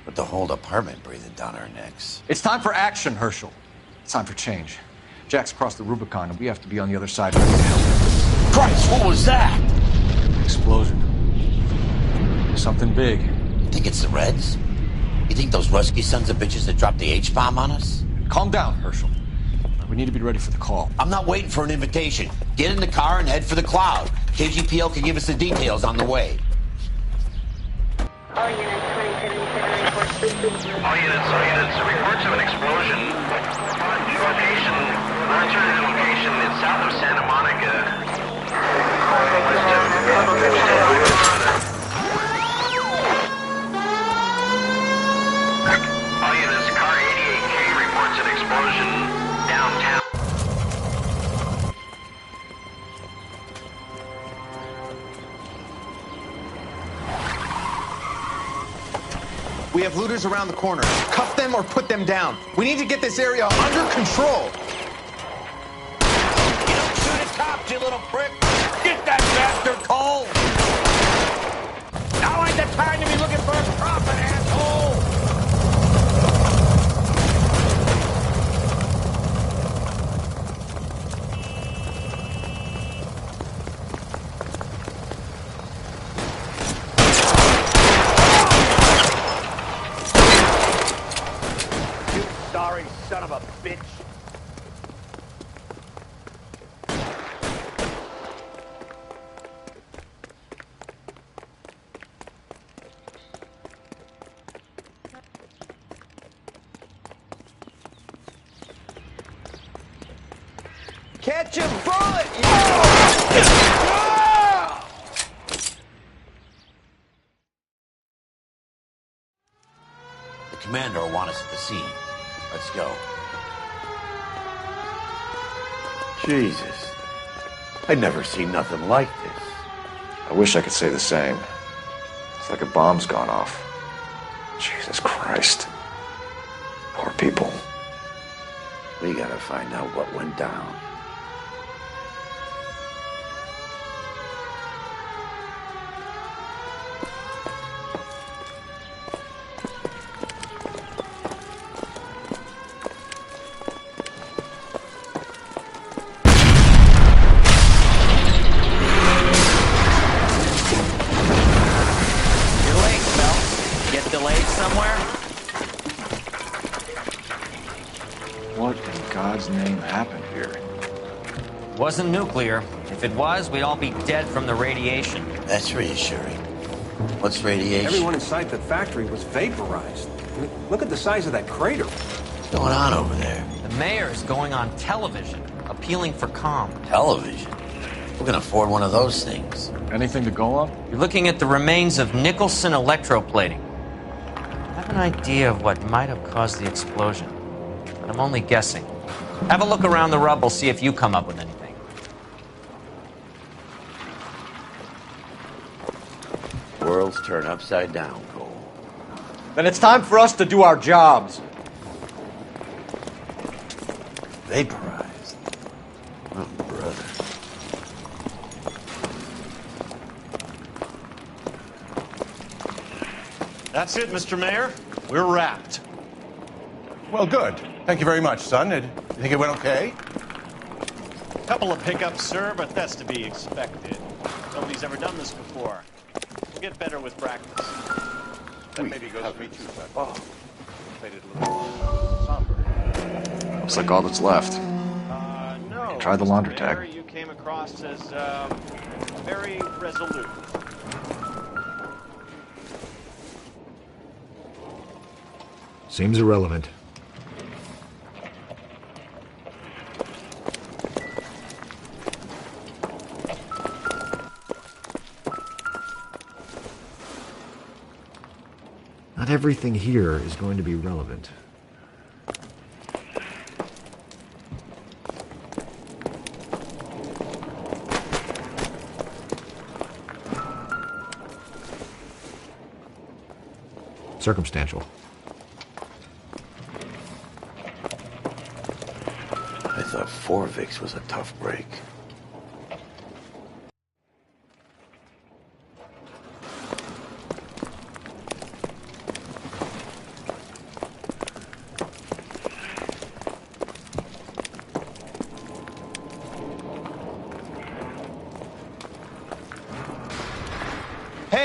With the whole department breathing down our necks. It's time for action, Herschel. It's time for change. Jack's crossed the Rubicon, and we have to be on the other side ready to help. Christ, what was that? Explosion. Something big. You think it's the Reds? You think those Rusky sons of bitches that dropped the H-bomb on us? Calm down, Herschel. We need to be ready for the call. I'm not waiting for an invitation. Get in the car and head for the cloud. KGPL can give us the details on the way. All units, reports of an explosion. Location, alternative location in south of Santa Monica. All units, car 88K reports an explosion downtown. We have looters around the corner. Cuff them or put them down. We need to get this area under control. You don't shoot at cops, you little prick! Get that bastard cold! Now ain't the time to be looking for a profit, asshole! Sorry, son of a bitch. Catch a bullet! The commander will want us at the scene. Let's go. Jesus. I'd never seen nothing like this. I wish I could say the same. It's like a bomb's gone off. Jesus Christ. Poor people. We gotta find out what went down. What in God's name happened here? Wasn't nuclear. If it was, we'd all be dead from the radiation. That's reassuring. What's radiation? Everyone inside the factory was vaporized. I mean, look at the size of that crater. What's going on over there? The mayor is going on television, appealing for calm. Television? Who can afford one of those things? Anything to go on? You're looking at the remains of Nicholson electroplating. I have an idea of what might have caused the explosion, but I'm only guessing. Have a look around the rubble, see if you come up with anything. Worlds turn upside down, Cole. Then it's time for us to do our jobs. Vaporized. Oh, brother. That's it, Mr. Mayor. We're wrapped. Well, good. Thank you very much, son. You think it went okay? Couple of hiccups, sir, but that's to be expected. Nobody's ever done this before. We'll get better with practice. That maybe goes for me too, son. Oh. Made it a little somber. Looks like all that's left. No. Try the laundry Mr. tag. Mayor, you came across as, very resolute. Seems irrelevant. Not everything here is going to be relevant. Circumstantial. I thought Forvix was a tough break.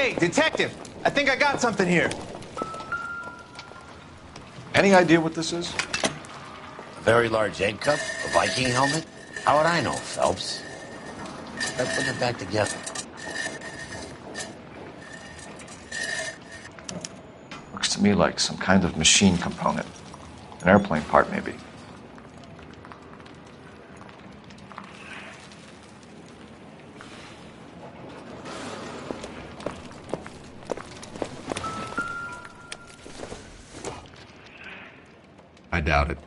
Hey, detective! I think I got something here. Any idea what this is? A very large egg cup? A Viking helmet? How would I know, Phelps? Try putting it back together. Looks to me like some kind of machine component. An airplane part, maybe. I doubt it.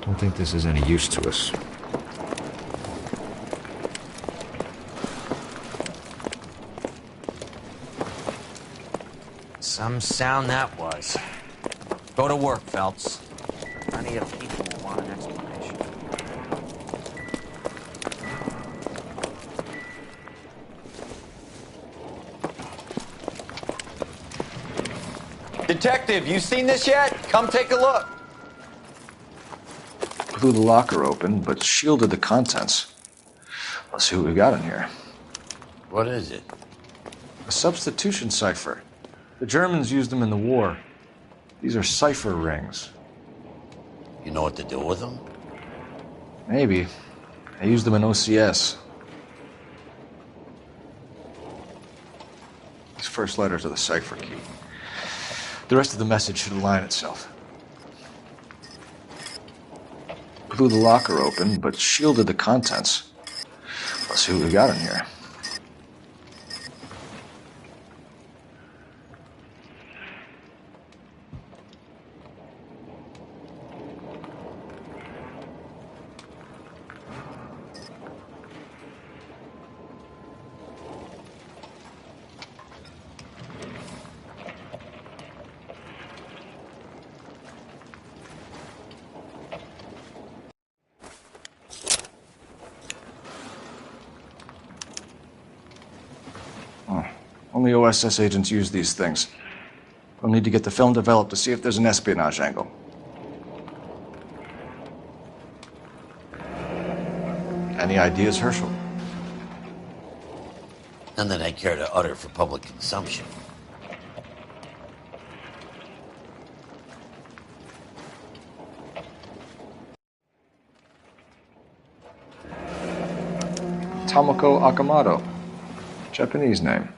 Don't think this is any use to us. Some sound that was. Go to work, Phelps. Plenty of people will want an explanation. Detective, you seen this yet? Come take a look. Blew the locker open, but shielded the contents. Let's see what we got in here. What is it? A substitution cipher. The Germans used them in the war. These are cipher rings. You know what to do with them? Maybe. I used them in OCS. These first letters are the cipher key. The rest of the message should align itself. Blew the locker open, but shielded the contents. Let's see what we got in here. Only OSS agents use these things. We'll need to get the film developed to see if there's an espionage angle. Any ideas, Herschel? None that I care to utter for public consumption. Tomoko Akamoto. Japanese name.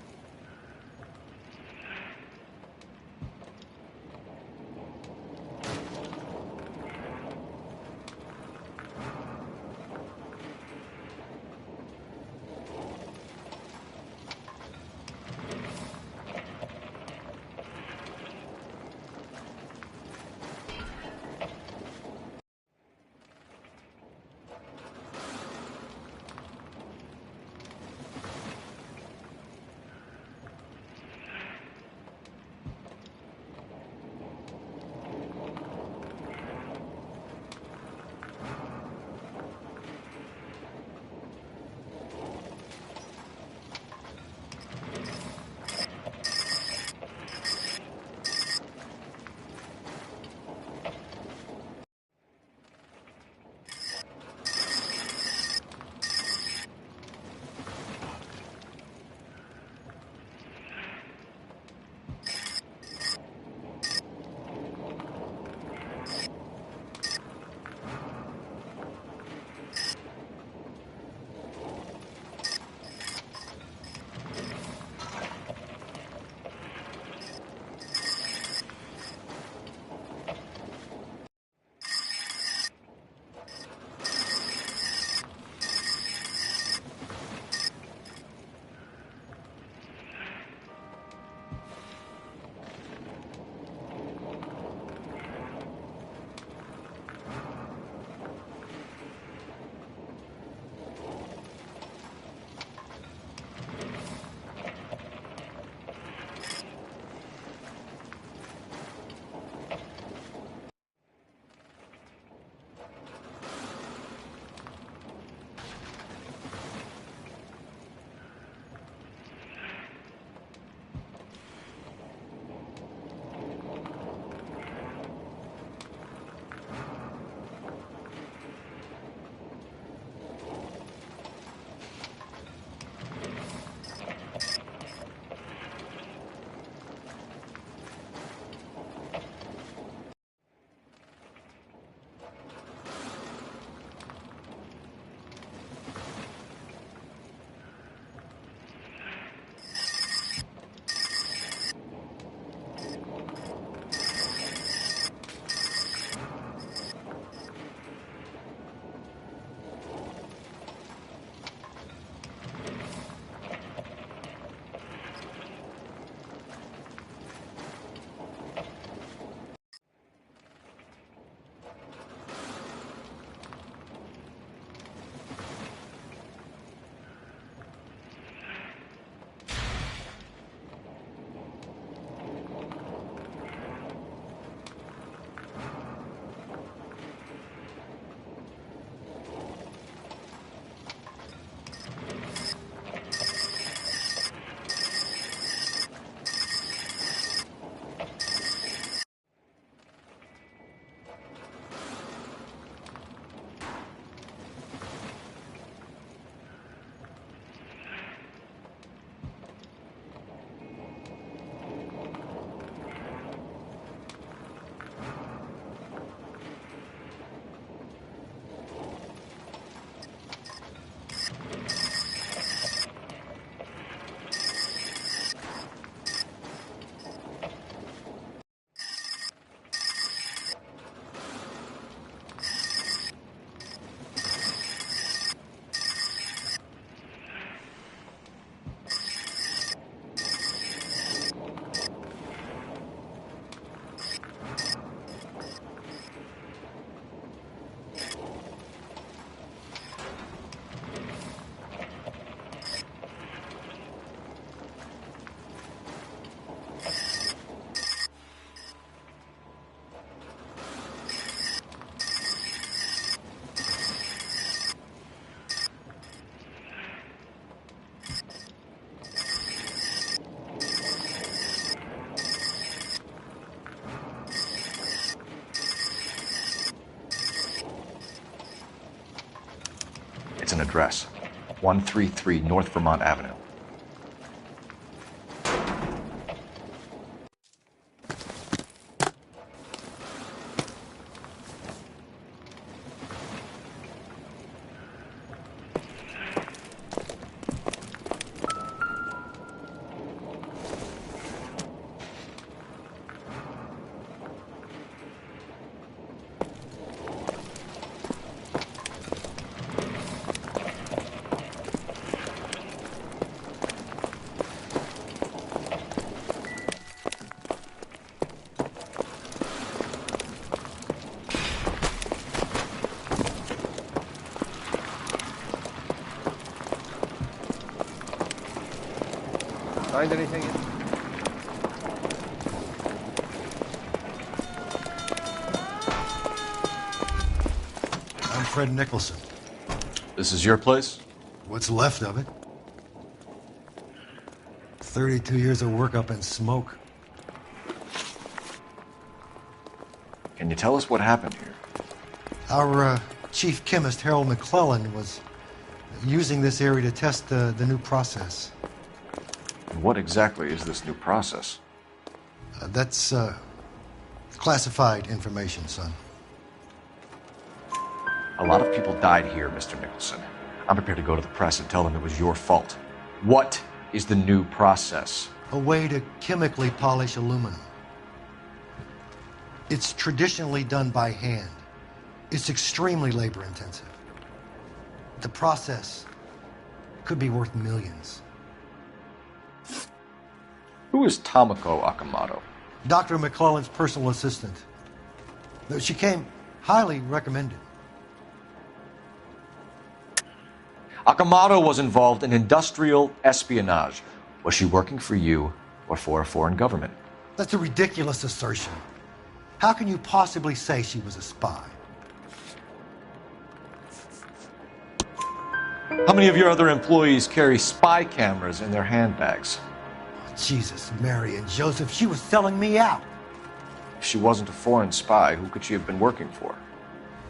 It's an address. 133 North Vermont Avenue. Find anything? I'm Fred Nicholson. This is your place? What's left of it? 32 years of work up in smoke. Can you tell us what happened here? Our chief chemist, Harold McClellan, was using this area to test the new process. And what exactly is this new process? That's classified information, son. A lot of people died here, Mr. Nicholson. I'm prepared to go to the press and tell them it was your fault. What is the new process? A way to chemically polish aluminum. It's traditionally done by hand. It's extremely labor intensive. The process could be worth millions. Who is Tomoko Akamoto? Dr. McClellan's personal assistant. She came highly recommended. Akamoto was involved in industrial espionage. Was she working for you or for a foreign government? That's a ridiculous assertion. How can you possibly say she was a spy? How many of your other employees carry spy cameras in their handbags? Jesus, Mary and Joseph, she was selling me out. If she wasn't a foreign spy, who could she have been working for?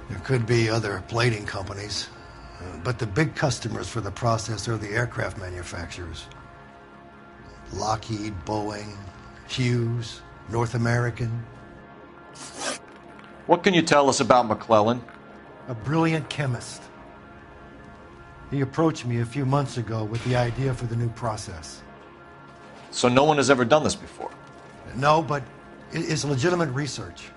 There could be other plating companies, but the big customers for the process are the aircraft manufacturers. Lockheed, Boeing, Hughes, North American. What can you tell us about McClellan? A brilliant chemist. He approached me a few months ago with the idea for the new process. So no one has ever done this before? No, but it's legitimate research.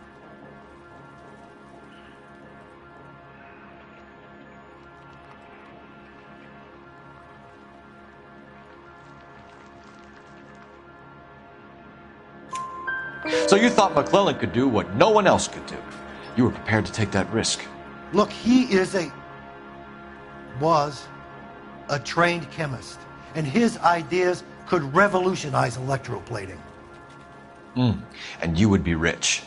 So you thought McClellan could do what no one else could do. You were prepared to take that risk. Look, he was a trained chemist, and his ideas could revolutionize electroplating. And you would be rich.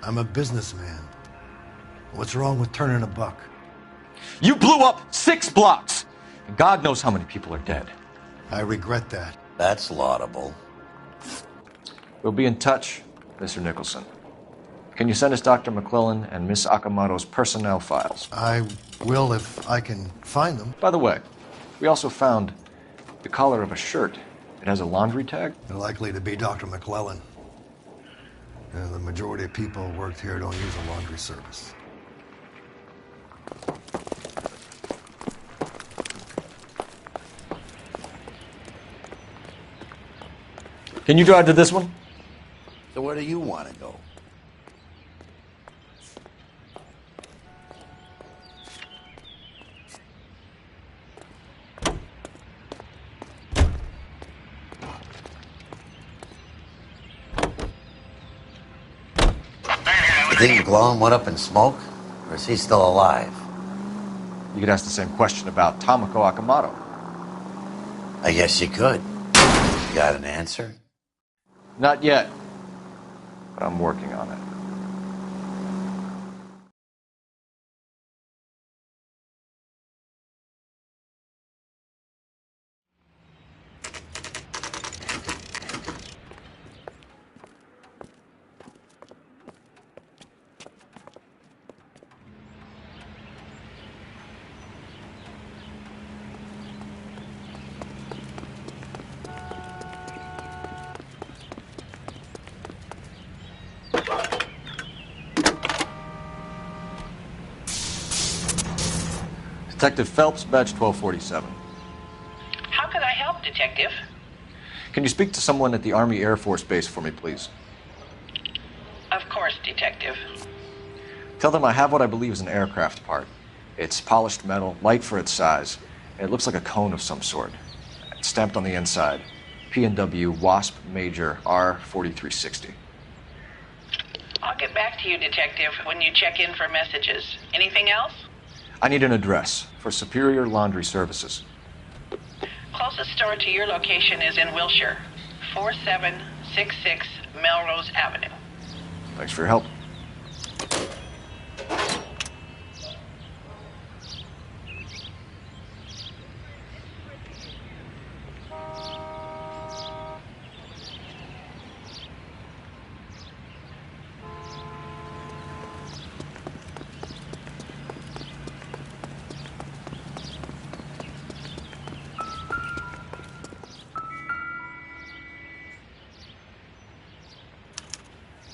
I'm a businessman. What's wrong with turning a buck? You blew up 6 blocks, and God knows how many people are dead. I regret that. That's laudable. We'll be in touch, Mr. Nicholson. Can you send us Dr. McClellan and Miss Akamoto's personnel files? I will if I can find them. By the way, we also found the collar of a shirt. It has a laundry tag. They're likely to be Dr. McClellan. The majority of people who worked here don't use a laundry service. Can you drive to this one? So where do you want to go? You think McClellan went up in smoke? Or is he still alive? You could ask the same question about Tomoko Akamoto. I guess you could. You got an answer? Not yet, but I'm working on it. Detective Phelps, badge 1247. How could I help, Detective? Can you speak to someone at the Army Air Force Base for me, please? Of course, Detective. Tell them I have what I believe is an aircraft part. It's polished metal, light for its size, and it looks like a cone of some sort. It's stamped on the inside. P&W Wasp Major R4360. I'll get back to you, Detective, when you check in for messages. Anything else? I need an address for Superior Laundry Services. Closest store to your location is in Wilshire, 4766 Melrose Avenue. Thanks for your help.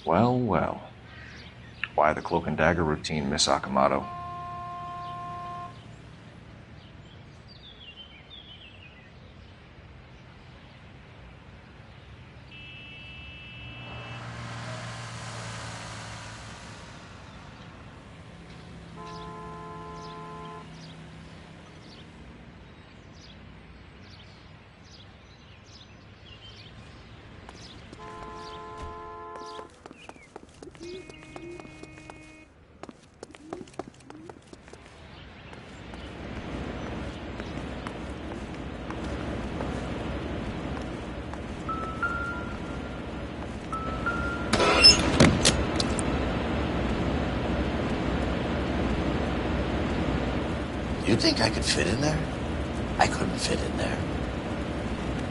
Well, well. Why the cloak and dagger routine, Miss Akamoto? You think I could fit in there? I couldn't fit in there.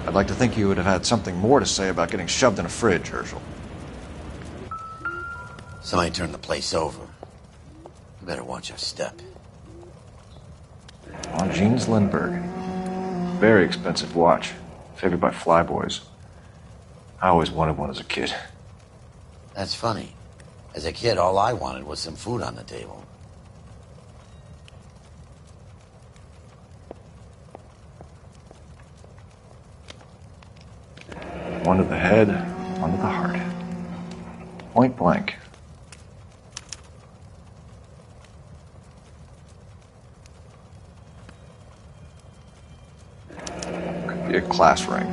I'd like to think you would have had something more to say about getting shoved in a fridge, Herschel. Somebody turned the place over. You better watch your step. Longines Lindbergh. Very expensive watch. Favored by flyboys. I always wanted one as a kid. That's funny. As a kid, all I wanted was some food on the table. One to the head, one to the heart. Point blank. Could be a class ring.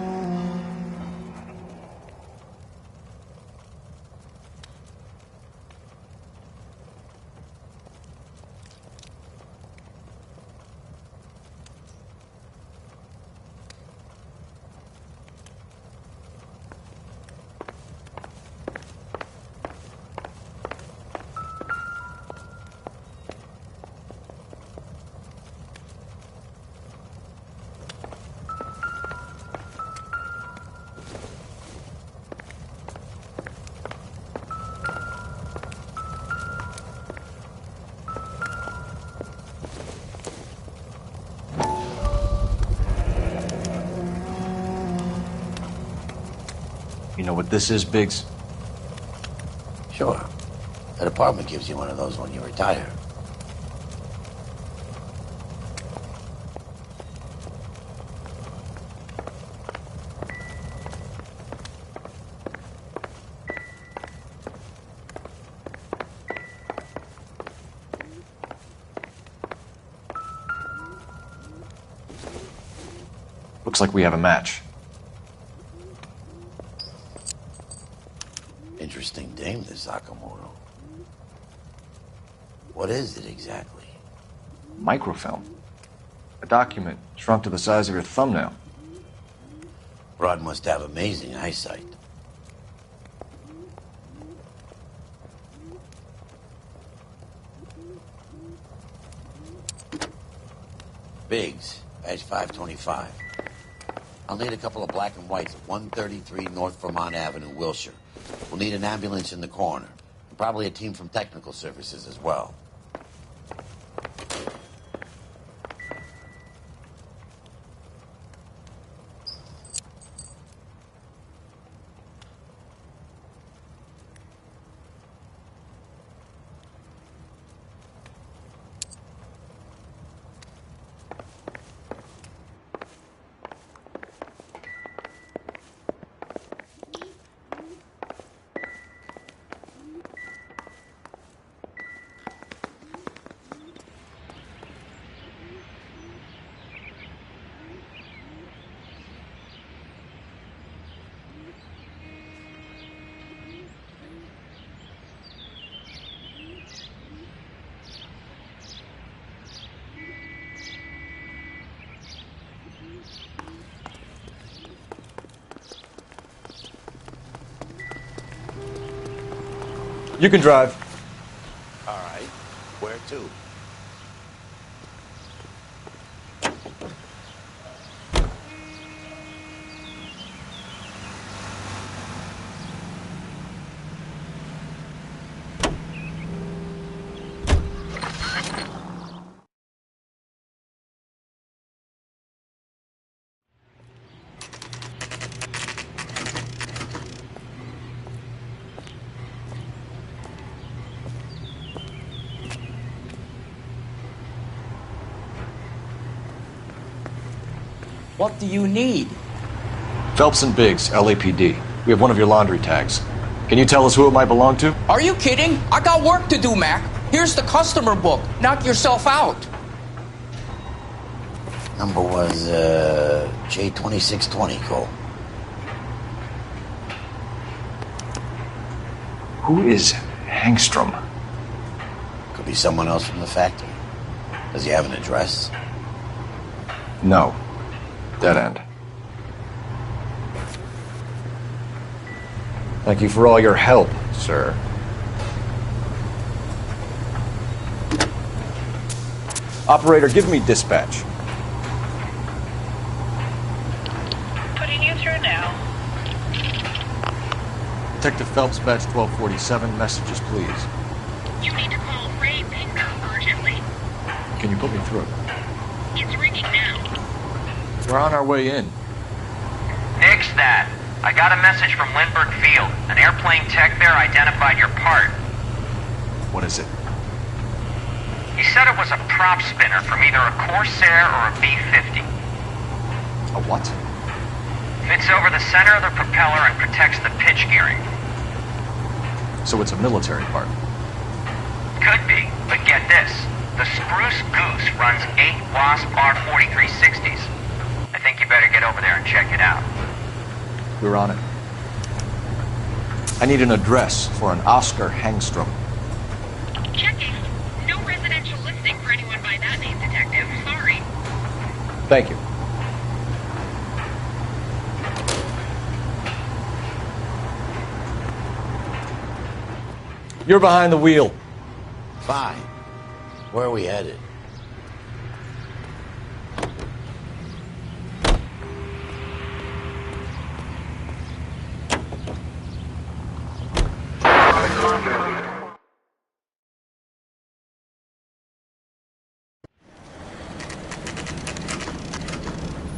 You know what this is, Biggs? Sure. That apartment gives you one of those when you retire. Looks like we have a match. Interesting dame, this Sakamoto. What is it exactly? Microfilm. A document shrunk to the size of your thumbnail. Rod must have amazing eyesight. Biggs, badge 525. I'll need a couple of black and whites at 133 North Vermont Avenue, Wilshire. We'll need an ambulance in the corner. And probably a team from technical services as well. You can drive. All right. Where to? What do you need? Phelps and Biggs, LAPD. We have one of your laundry tags. Can you tell us who it might belong to? Are you kidding? I got work to do, Mac. Here's the customer book. Knock yourself out. Number was J2620, Cole. Who is Hangstrom? Could be someone else from the factory. Does he have an address? No. Dead end. Thank you for all your help, sir. Operator, give me dispatch. Putting you through now. Detective Phelps, badge 1247. Messages, please. You need to call Ray Pinker urgently. Can you put me through? It's ringing now. We're on our way in. Nix that. I got a message from Lindbergh Field. An airplane tech there identified your part. What is it? He said it was a prop spinner from either a Corsair or a B-50. A what? Fits over the center of the propeller and protects the pitch gearing. So it's a military part. Could be, but get this. The Spruce Goose runs 8 Wasp R-4360s. I think you better get over there and check it out. We're on it. I need an address for an Oscar Hangstrom. Checking. No residential listing for anyone by that name, Detective. Sorry. Thank you. You're behind the wheel. Fine. Where are we headed?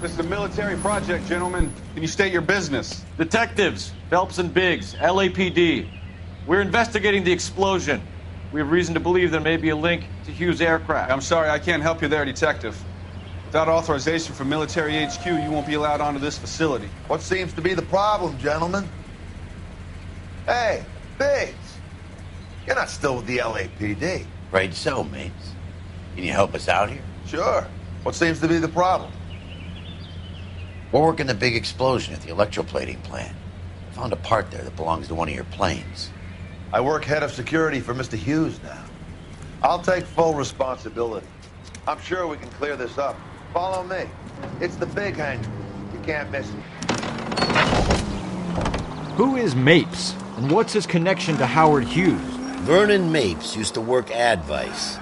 This is a military project, gentlemen. Can you state your business? Detectives, Phelps and Biggs, LAPD. We're investigating the explosion. We have reason to believe there may be a link to Hughes' aircraft. I'm sorry, I can't help you there, Detective. Without authorization from military HQ, you won't be allowed onto this facility. What seems to be the problem, gentlemen? Hey, Biggs. You're not still with the LAPD. Afraid so, mates. Can you help us out here? Sure. What seems to be the problem? We're working the big explosion at the electroplating plant. Found a part there that belongs to one of your planes. I work head of security for Mr. Hughes now. I'll take full responsibility. I'm sure we can clear this up. Follow me. It's the big hangar. You can't miss it. Who is Mapes, and what's his connection to Howard Hughes? Vernon Mapes used to work Advice.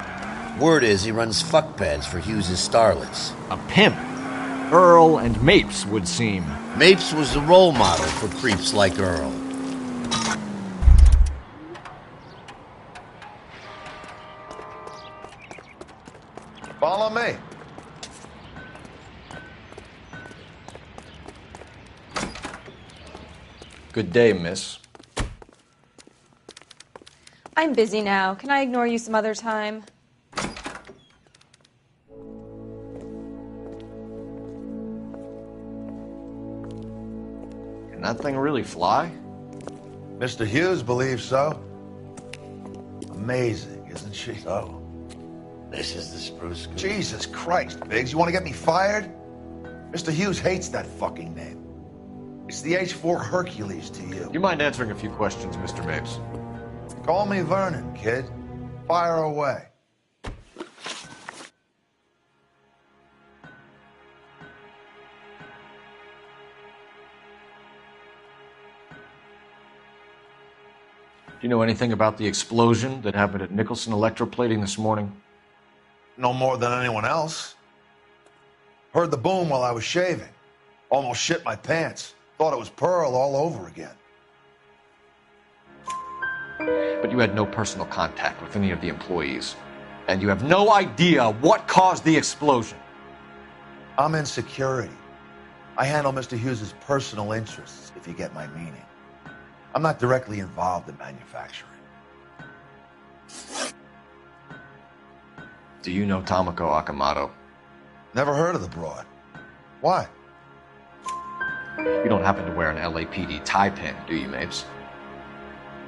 Word is he runs fuck pads for Hughes' starlets. A pimp. Earl and Mapes would seem. Mapes was the role model for creeps like Earl. Follow me. Good day, miss. I'm busy now. Can I ignore you some other time? Can that thing really fly? Mr. Hughes believes so. Amazing, isn't she? So, this is the Spruce Goose. Jesus Christ, Biggs. You want to get me fired? Mr. Hughes hates that fucking name. It's the H-4 Hercules to you. You mind answering a few questions, Mr. Mapes? Call me Vernon, kid. Fire away. you know anything about the explosion that happened at Nicholson Electroplating this morning? No more than anyone else. Heard the boom while I was shaving. Almost shit my pants. Thought it was Pearl all over again. But you had no personal contact with any of the employees. And you have no idea what caused the explosion. I'm in security. I handle Mr. Hughes' personal interests, if you get my meaning. I'm not directly involved in manufacturing. Do you know Tomoko Akamoto? Never heard of the broad. Why? You don't happen to wear an LAPD tie pin, do you, Mapes?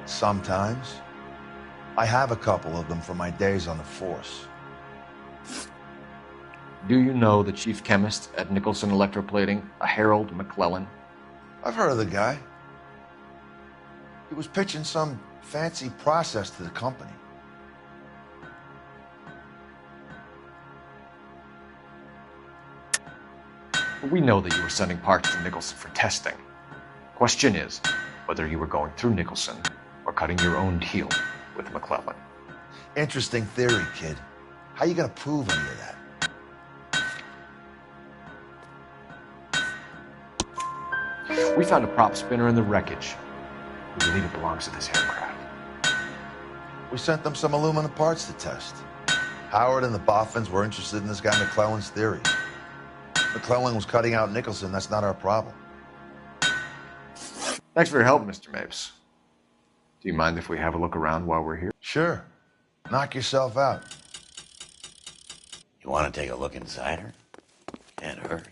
Sometimes. I have a couple of them from my days on the force. Do you know the chief chemist at Nicholson Electroplating, a Harold McClellan? I've heard of the guy. He was pitching some fancy process to the company. We know that you were sending parts to Nicholson for testing. Question is whether you were going through Nicholson or cutting your own deal with McClellan. Interesting theory, kid. How you gonna prove any of that? We found a prop spinner in the wreckage. We believe it belongs to this aircraft. We sent them some aluminum parts to test. Howard and the Boffins were interested in this guy McClellan's theory. McClellan was cutting out Nicholson. That's not our problem. Thanks for your help, Mr. Mapes. Do you mind if we have a look around while we're here? Sure. Knock yourself out. You want to take a look inside her? Can't hurt.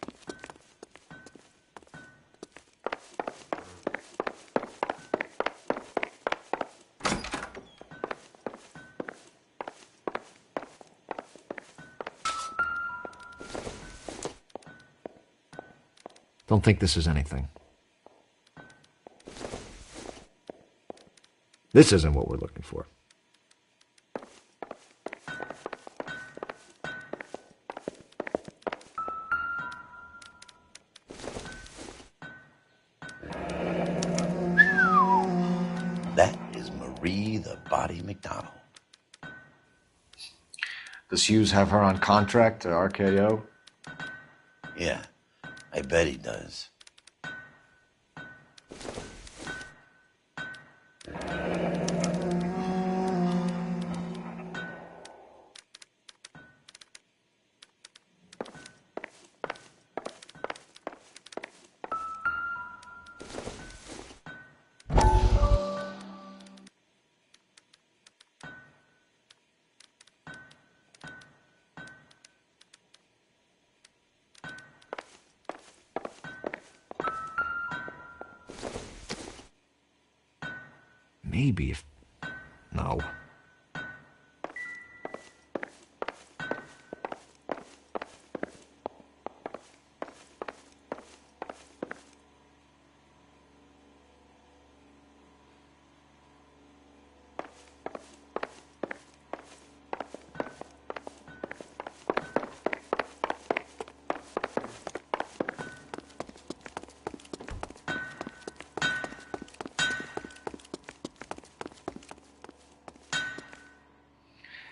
Don't think this is anything. This isn't what we're looking for. That is Marie the Body McDonald. Does Hughes have her on contract to RKO? Yeah, I bet he does. Maybe if... No.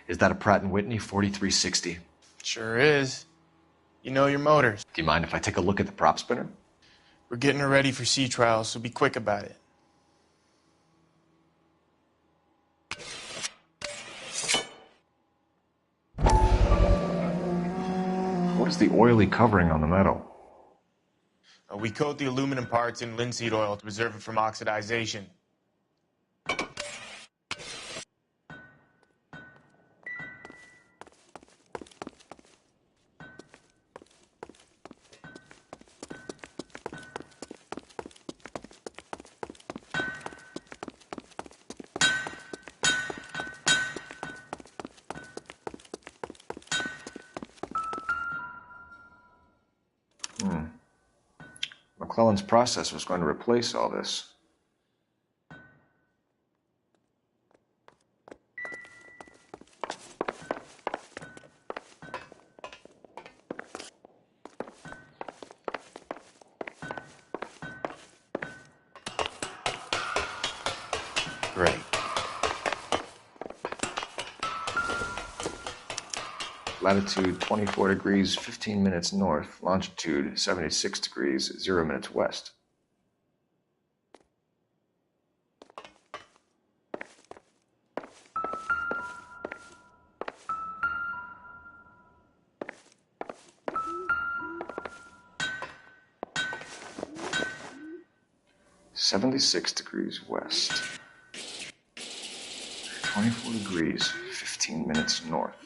Is that a Pratt & Whitney 4360? Sure is. You know your motors. Do you mind if I take a look at the prop spinner? We're getting her ready for sea trials, so be quick about it. What is the oily covering on the metal? We coat the aluminum parts in linseed oil to preserve it from oxidization. McClellan's process was going to replace all this. Great. latitude 24 degrees, 15 minutes north, longitude 76 degrees, 0 minutes west. (76 degrees west), 24 degrees, 15 minutes north.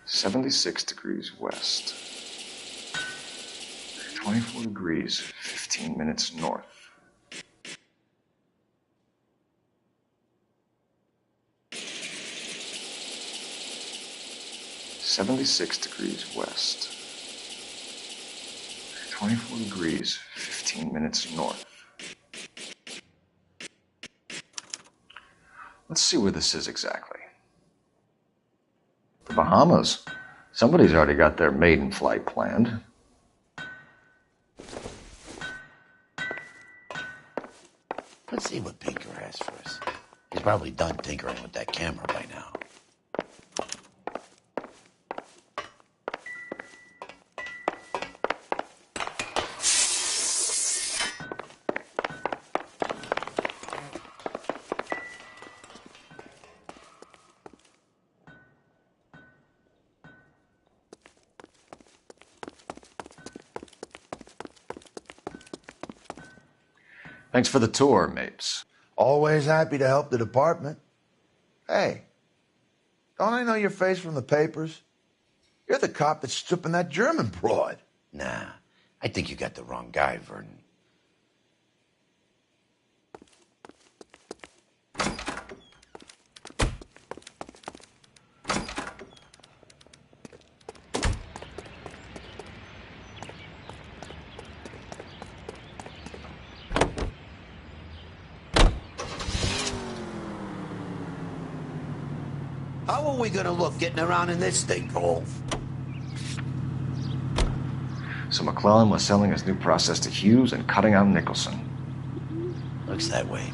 (76 degrees west), 24 degrees, 15 minutes north. (76 degrees west), 24 degrees, 15 minutes north. Let's see where this is exactly. The Bahamas. Somebody's already got their maiden flight planned. Let's see what Pinker has for us. He's probably done tinkering with that camera by now. Thanks for the tour, Mapes. Always happy to help the department. Hey, don't I know your face from the papers? You're the cop that's stripping that German broad. Nah, I think you got the wrong guy, Vernon. How are we gonna look getting around in this thing, Cole? So McClellan was selling his new process to Hughes and cutting out Nicholson. Looks that way.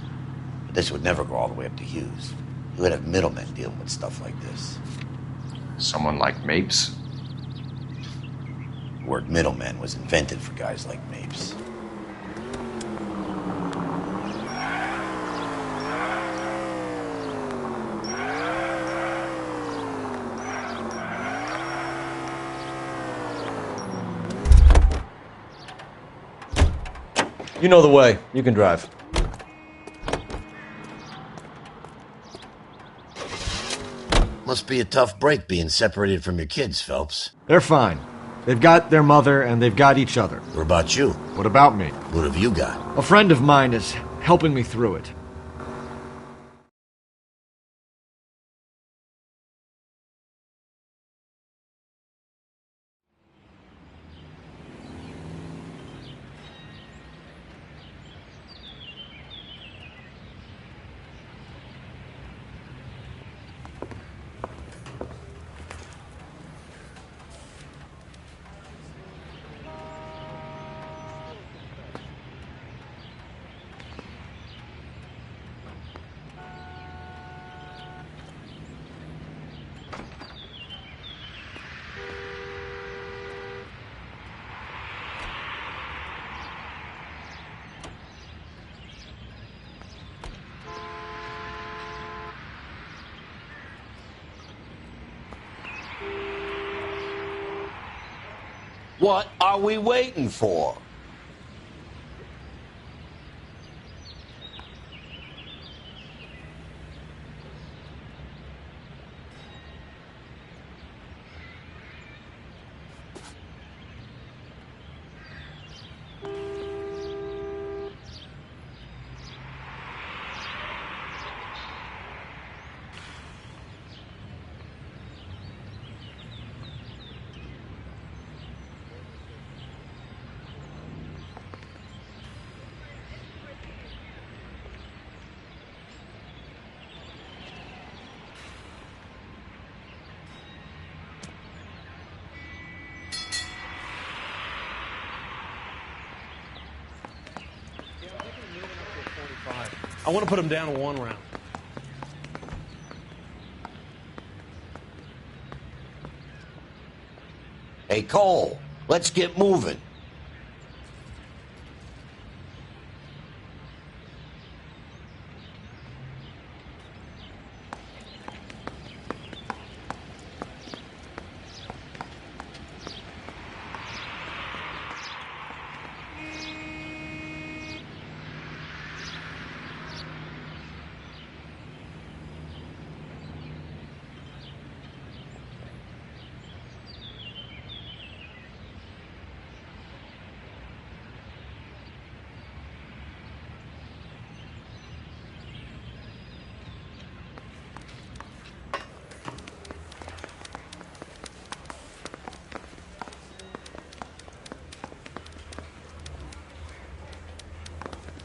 But this would never go all the way up to Hughes. He would have middlemen dealing with stuff like this. Someone like Mapes? The word middleman was invented for guys like Mapes. You know the way. You can drive. Must be a tough break being separated from your kids, Phelps. They're fine. They've got their mother and they've got each other. What about you? What about me? What have you got? A friend of mine is helping me through it. What are we waiting for? I want to put him down in 1 round. Hey, Cole, let's get moving.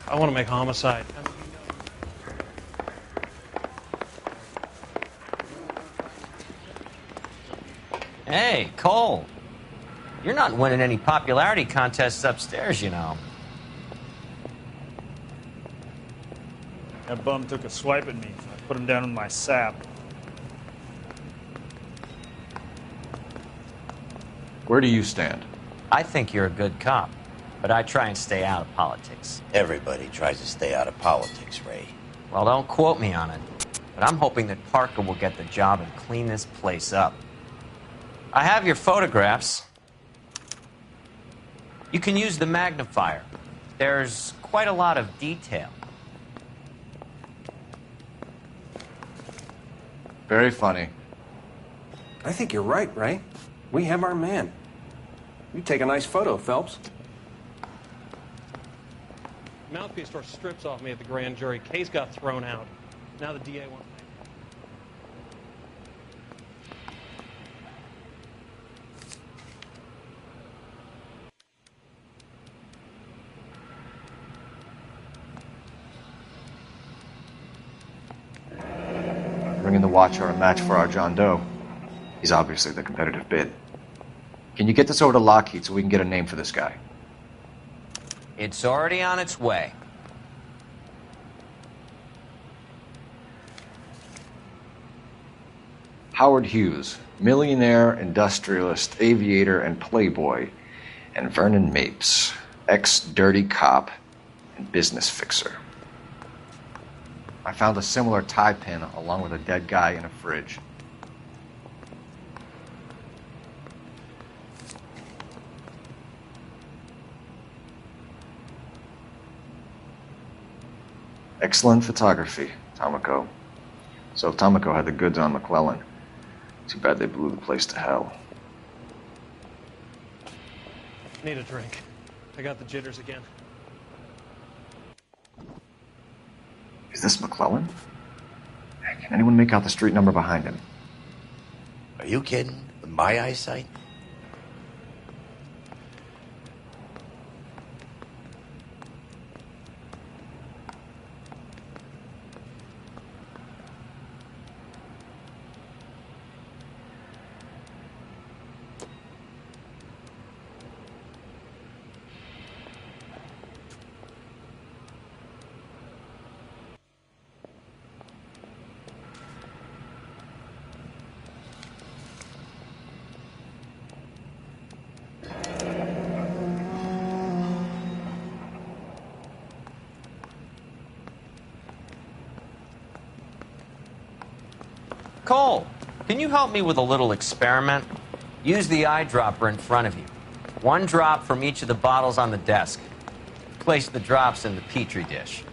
I want to make homicide. Hey, Cole. You're not winning any popularity contests upstairs, you know. That bum took a swipe at me, so I put him down in my sap. Where do you stand? I think you're a good cop, but I try and stay out of politics. Everybody tries to stay out of politics, Ray. Well, don't quote me on it, but I'm hoping that Parker will get the job and clean this place up. I have your photographs. You can use the magnifier. There's quite a lot of detail. Very funny. I think you're right, Ray. We have our man. You take a nice photo, Phelps. Mouthpiece tore strips off me at the grand jury. Case got thrown out. Now the DA wants... Bringing the Watcher a match for our John Doe. He's obviously the competitive bid. Can you get this over to Lockheed so we can get a name for this guy? It's already on its way. Howard Hughes, millionaire, industrialist, aviator, and playboy, and Vernon Mapes, ex-dirty cop and business fixer. I found a similar tie pin along with a dead guy in a fridge. Excellent photography, Tomoko. So Tomoko had the goods on McClellan. Too bad they blew the place to hell. Need a drink. I got the jitters again. Is this McClellan? Can anyone make out the street number behind him? Are you kidding? With my eyesight? Cole, can you help me with a little experiment? Use the eyedropper in front of you. 1 drop from each of the bottles on the desk. Place the drops in the Petri dish.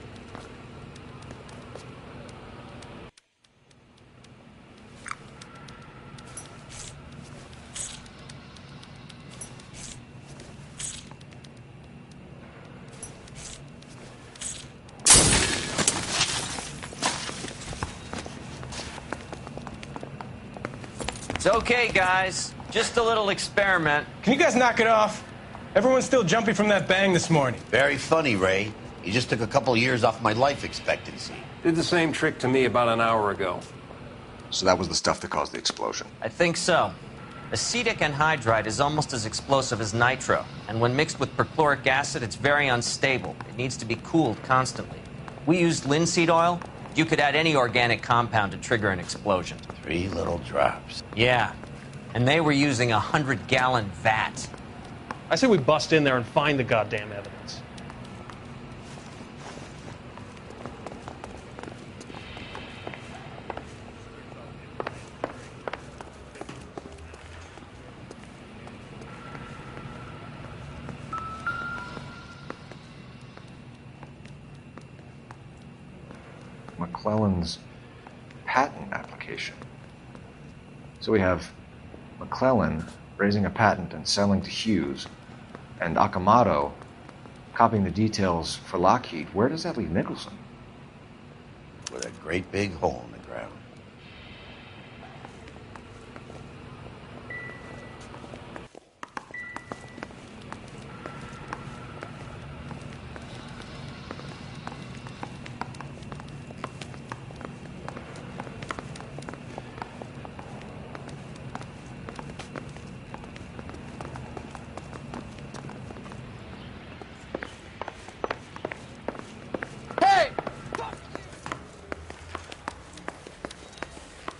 It's okay, guys. Just a little experiment. Can you guys knock it off? Everyone's still jumpy from that bang this morning. Very funny, Ray. You just took a couple years off my life expectancy. Did the same trick to me about an hour ago. So that was the stuff that caused the explosion. I think so. Acetic anhydride is almost as explosive as nitro, and when mixed with perchloric acid, it's very unstable. It needs to be cooled constantly. We used linseed oil. You could add any organic compound to trigger an explosion. 3 little drops. Yeah. And they were using a 100-gallon vat. I say we bust in there and find the goddamn evidence. McClellan's patent application. So we have McClellan raising a patent and selling to Hughes, and Akamoto copying the details for Lockheed. Where does that leave Nicholson? With a great big hole in the ground.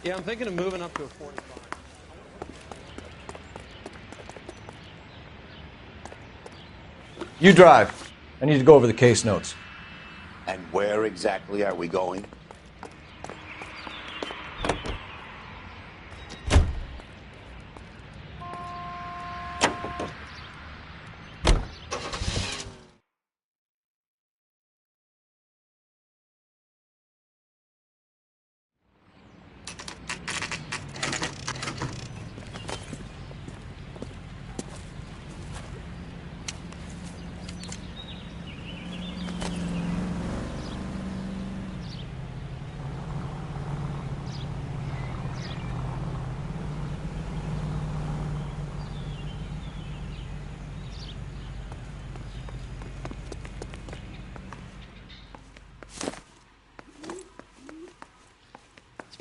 Yeah, I'm thinking of moving up to a 45. You drive. I need to go over the case notes. And where exactly are we going?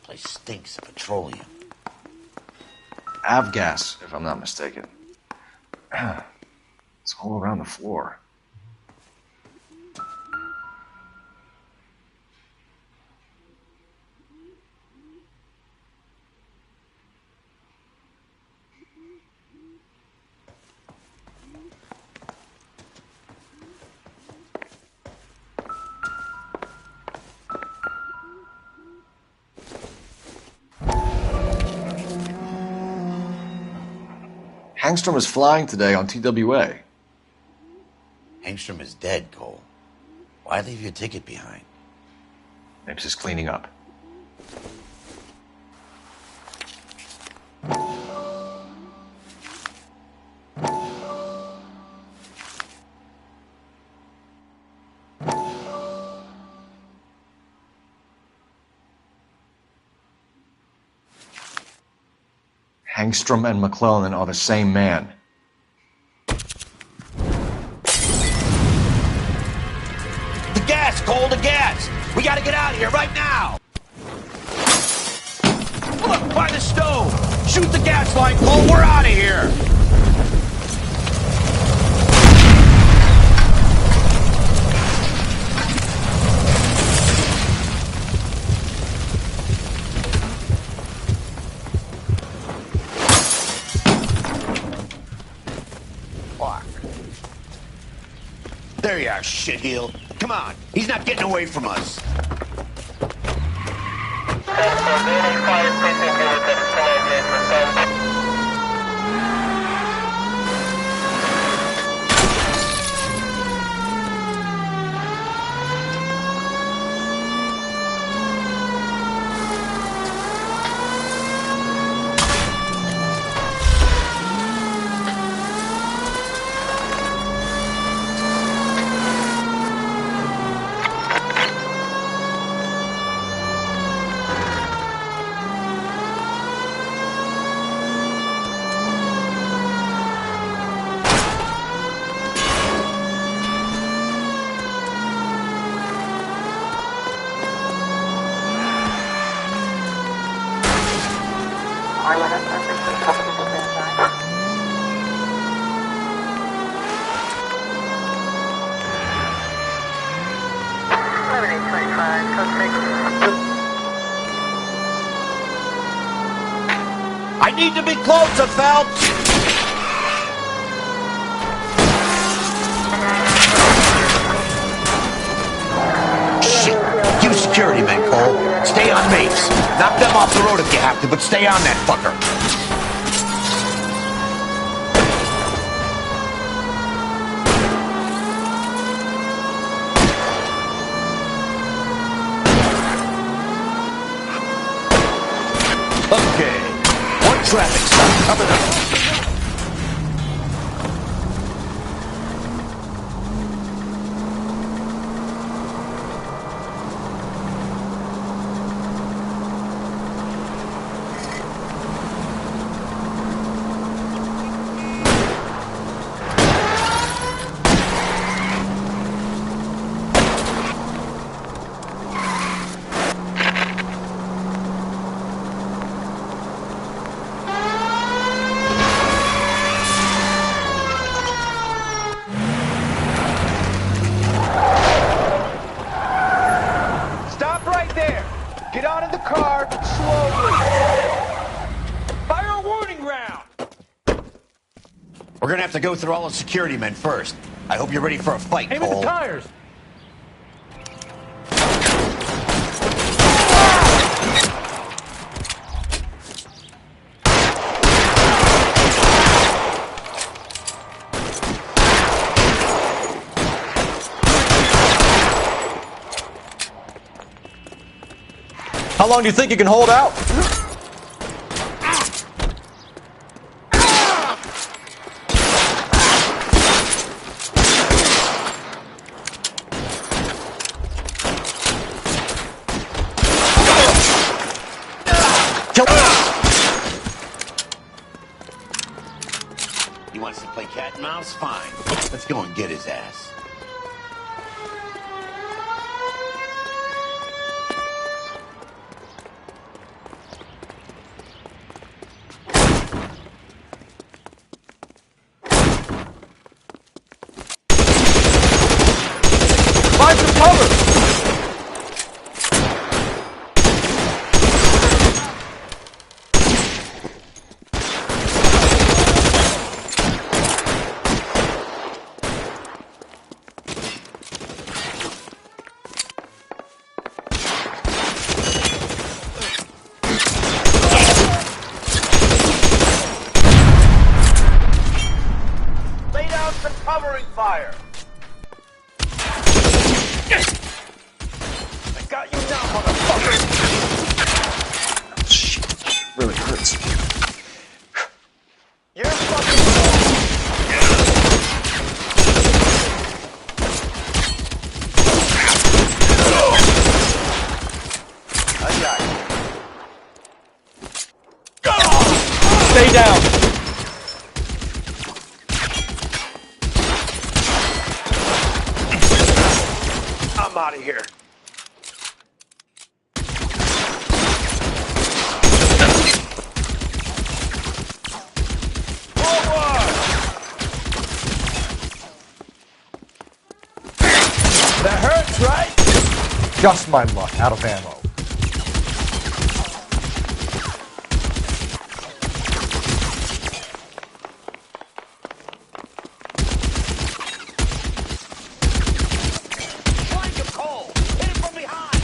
Place stinks of petroleum. Avgas, if I'm not mistaken. It's all around the floor. Hangstrom is flying today on TWA. Hangstrom is dead, Cole. Why leave your ticket behind? Maybe just cleaning up. Hangstrom and McClellan are the same man. The gas, Cole, the gas! We gotta get out of here right now! Look, by the stove! Shoot the gas line, Cole, we're out of here! There you are, shitheel. Come on, he's not getting away from us. Need to be closer, Phelps! Shit! You security men, Cole. Stay on Mapes. Knock them off the road if you have to, but stay on that fucker. Okay. One traffic stop. Cover them. Stop right there. Get out of the car slowly. Fire a warning round. We're gonna have to go through all the security men first. I hope you're ready for a fight, Aim at Cole. the tires. How long do you think you can hold out? He wants to play cat and mouse? Fine. Let's go and get his ass. Find some cover! Lay down some covering fire. I got you now, motherfucker. Shit, really hurts. You're fucking... I got you. Stay down. I'm out of here. That hurts, right? Just my luck, out of ammo. Flank him, Cole. Hit him from behind.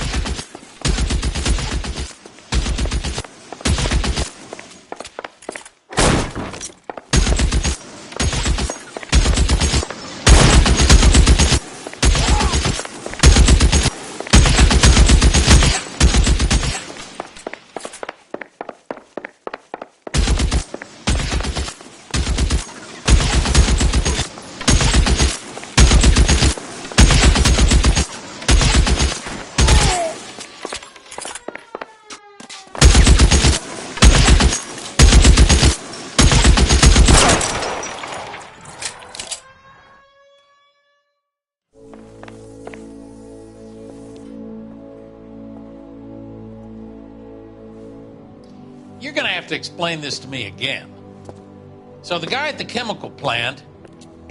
You're going to have to explain this to me again. So the guy at the chemical plant,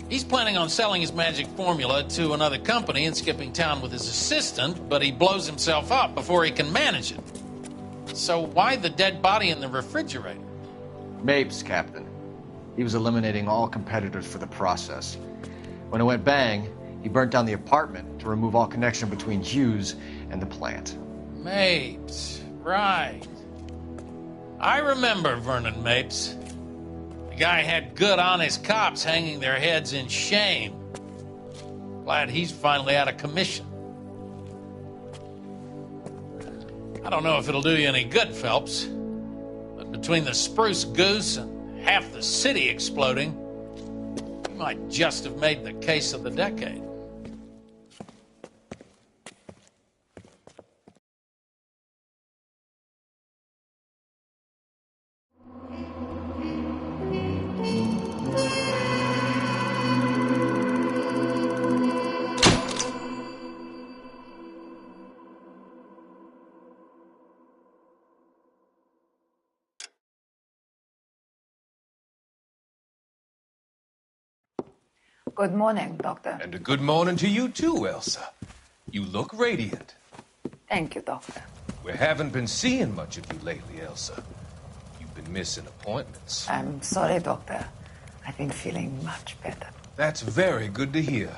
he's planning on selling his magic formula to another company and skipping town with his assistant, but he blows himself up before he can manage it. So why the dead body in the refrigerator? Mapes, Captain. He was eliminating all competitors for the process. When it went bang, he burnt down the apartment to remove all connection between Hughes and the plant. Mapes, right. I remember Vernon Mapes. The guy had good, honest cops hanging their heads in shame. Glad he's finally out of commission. I don't know if it'll do you any good, Phelps, but between the Spruce Goose and half the city exploding, you might just have made the case of the decade. Good morning, Doctor. And a good morning to you too, Elsa. You look radiant. Thank you, Doctor. We haven't been seeing much of you lately, Elsa. You've been missing appointments. I'm sorry, Doctor. I've been feeling much better. That's very good to hear.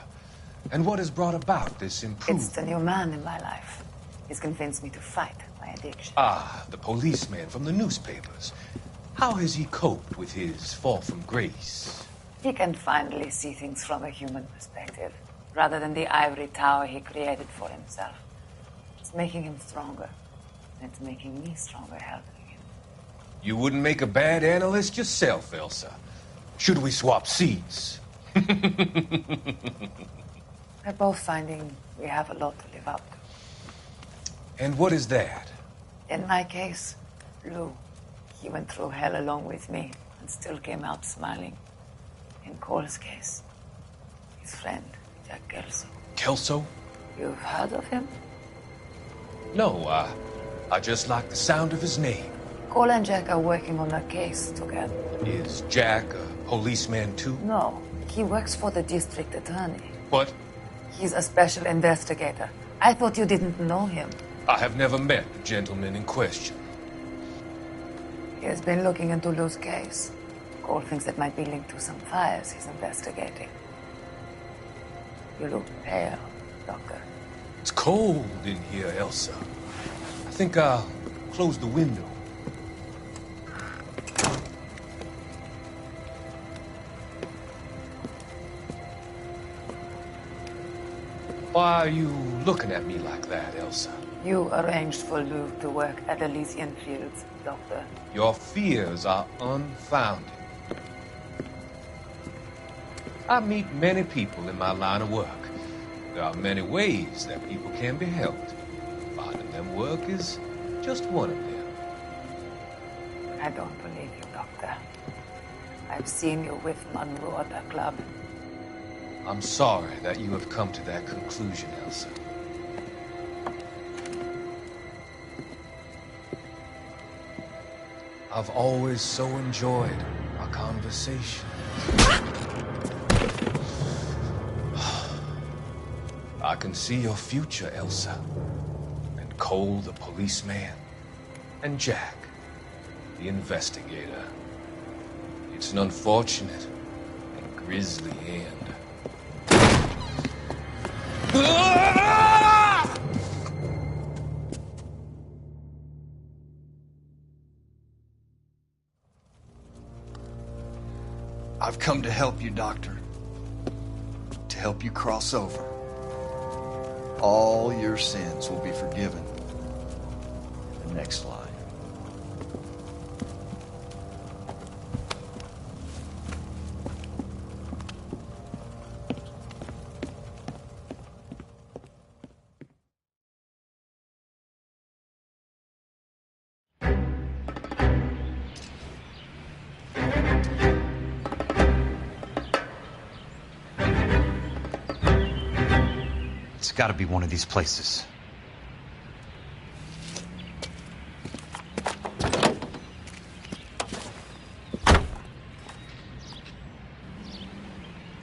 And what has brought about this improvement? It's the new man in my life. He's convinced me to fight my addiction. Ah, the policeman from the newspapers. How has he coped with his fall from grace? He can finally see things from a human perspective, rather than the ivory tower he created for himself. It's making him stronger. And it's making me stronger helping him. You wouldn't make a bad analyst yourself, Elsa. Should we swap seats? We're both finding we have a lot to live up to. And what is that? In my case, Lou. He went through hell along with me and still came out smiling. In Cole's case, his friend, Jack Kelso. Kelso? You've heard of him? No, I just like the sound of his name. Cole and Jack are working on a case together. Is Jack a policeman too? No, he works for the district attorney. What? He's a special investigator. I thought you didn't know him. I have never met the gentleman in question. He has been looking into Lou's case. Cole thinks it might be linked to some fires he's investigating. You look pale, Doctor. It's cold in here, Elsa. I think I'll close the window. Why are you looking at me like that, Elsa? You arranged for Lou to work at Elysian Fields, Doctor. Your fears are unfounded. I meet many people in my line of work. There are many ways that people can be helped. Finding them work is just one of them. I don't believe you, Doctor. I've seen you with Monroe at the club. I'm sorry that you have come to that conclusion, Elsa. I've always so enjoyed our conversations. I can see your future, Elsa. And Cole, the policeman. And Jack, the investigator. It's an unfortunate and grisly end. I've come to help you, Doctor. To help you cross over. All your sins will be forgiven in the next life. It's got to be one of these places.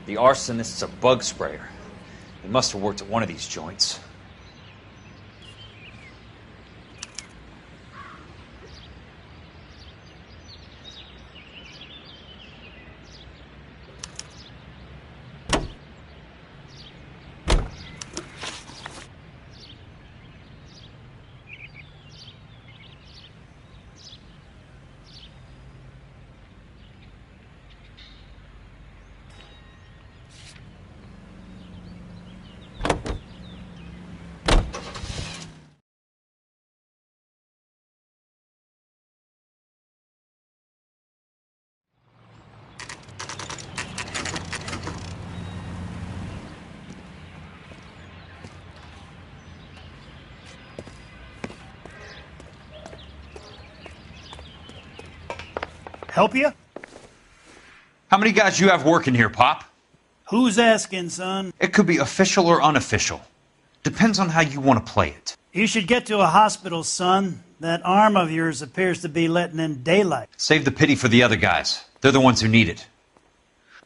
The arsonist's a bug sprayer. He must have worked at one of these joints. Help you? How many guys you have working here, Pop? Who's asking, son? It could be official or unofficial. Depends on how you want to play it. You should get to a hospital, son. That arm of yours appears to be letting in daylight. Save the pity for the other guys. They're the ones who need it.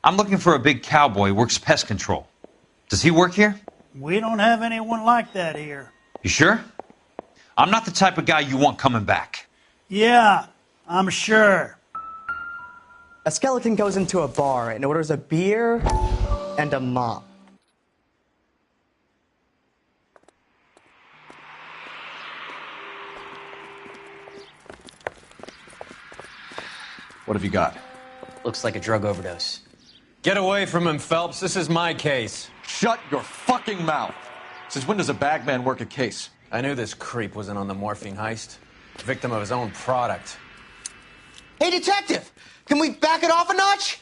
I'm looking for a big cowboy who works pest control. Does he work here? We don't have anyone like that here. You sure? I'm not the type of guy you want coming back. Yeah, I'm sure. A skeleton goes into a bar and orders a beer and a mop. What have you got? Looks like a drug overdose. Get away from him, Phelps. This is my case. Shut your fucking mouth. Since when does a bagman work a case? I knew this creep wasn't on the morphine heist. Victim of his own product. Hey, detective! Can we back it off a notch?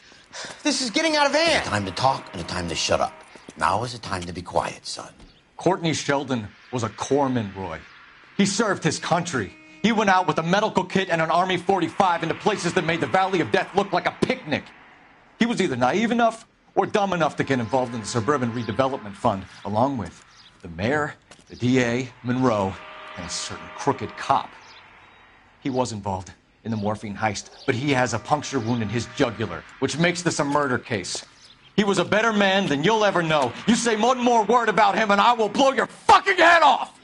This is getting out of hand. A time to talk and a time to shut up. Now is a time to be quiet, son. Courtney Sheldon was a corpsman, Roy. He served his country. He went out with a medical kit and an Army 45 into places that made the Valley of Death look like a picnic. He was either naive enough or dumb enough to get involved in the Suburban Redevelopment Fund, along with the mayor, the DA, Monroe, and a certain crooked cop. He was involved in the morphine heist, but he has a puncture wound in his jugular, which makes this a murder case. He was a better man than you'll ever know. You say one more word about him and I will blow your fucking head off!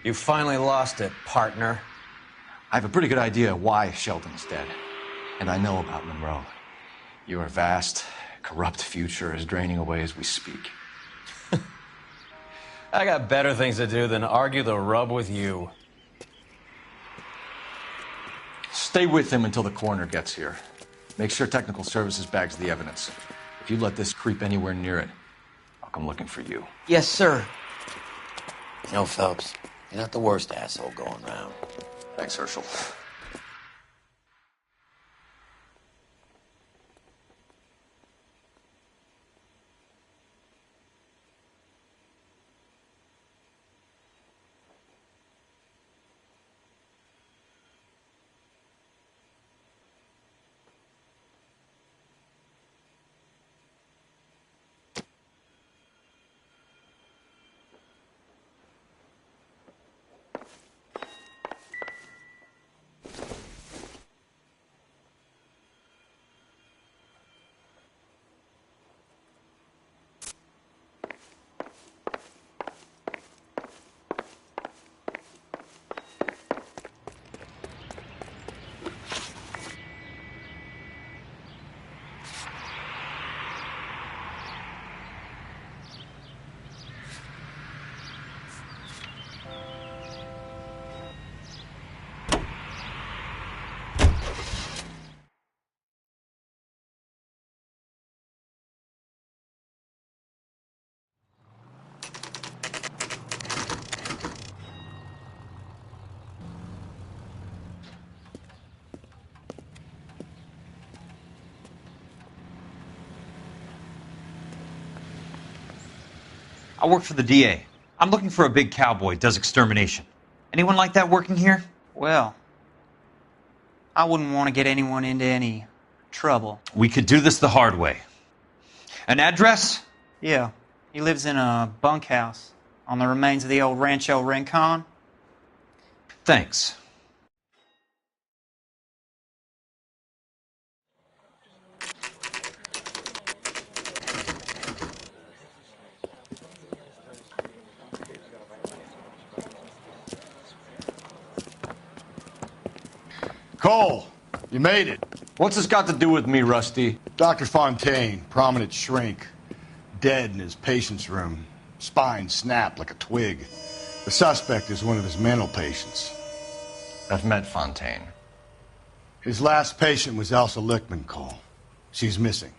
You finally lost it, partner. I have a pretty good idea why Sheldon's dead. And I know about Monroe. Your vast, corrupt future is draining away as we speak. I got better things to do than argue the rub with you. Stay with him until the coroner gets here. Make sure technical services bags the evidence. If you let this creep anywhere near it, I'll come looking for you. Yes, sir. You know, Phelps, you're not the worst asshole going round. Thanks, Herschel. I work for the DA. I'm looking for a big cowboy, does extermination. Anyone like that working here? Well, I wouldn't want to get anyone into any trouble. We could do this the hard way. An address? Yeah, he lives in a bunkhouse on the remains of the old Rancho Rincon. Thanks. Cole, you made it. What's this got to do with me, Rusty? Dr. Fontaine, prominent shrink, dead in his patient's room. Spine snapped like a twig. The suspect is one of his mental patients. I've met Fontaine. His last patient was Elsa Lichtman, Cole. She's missing.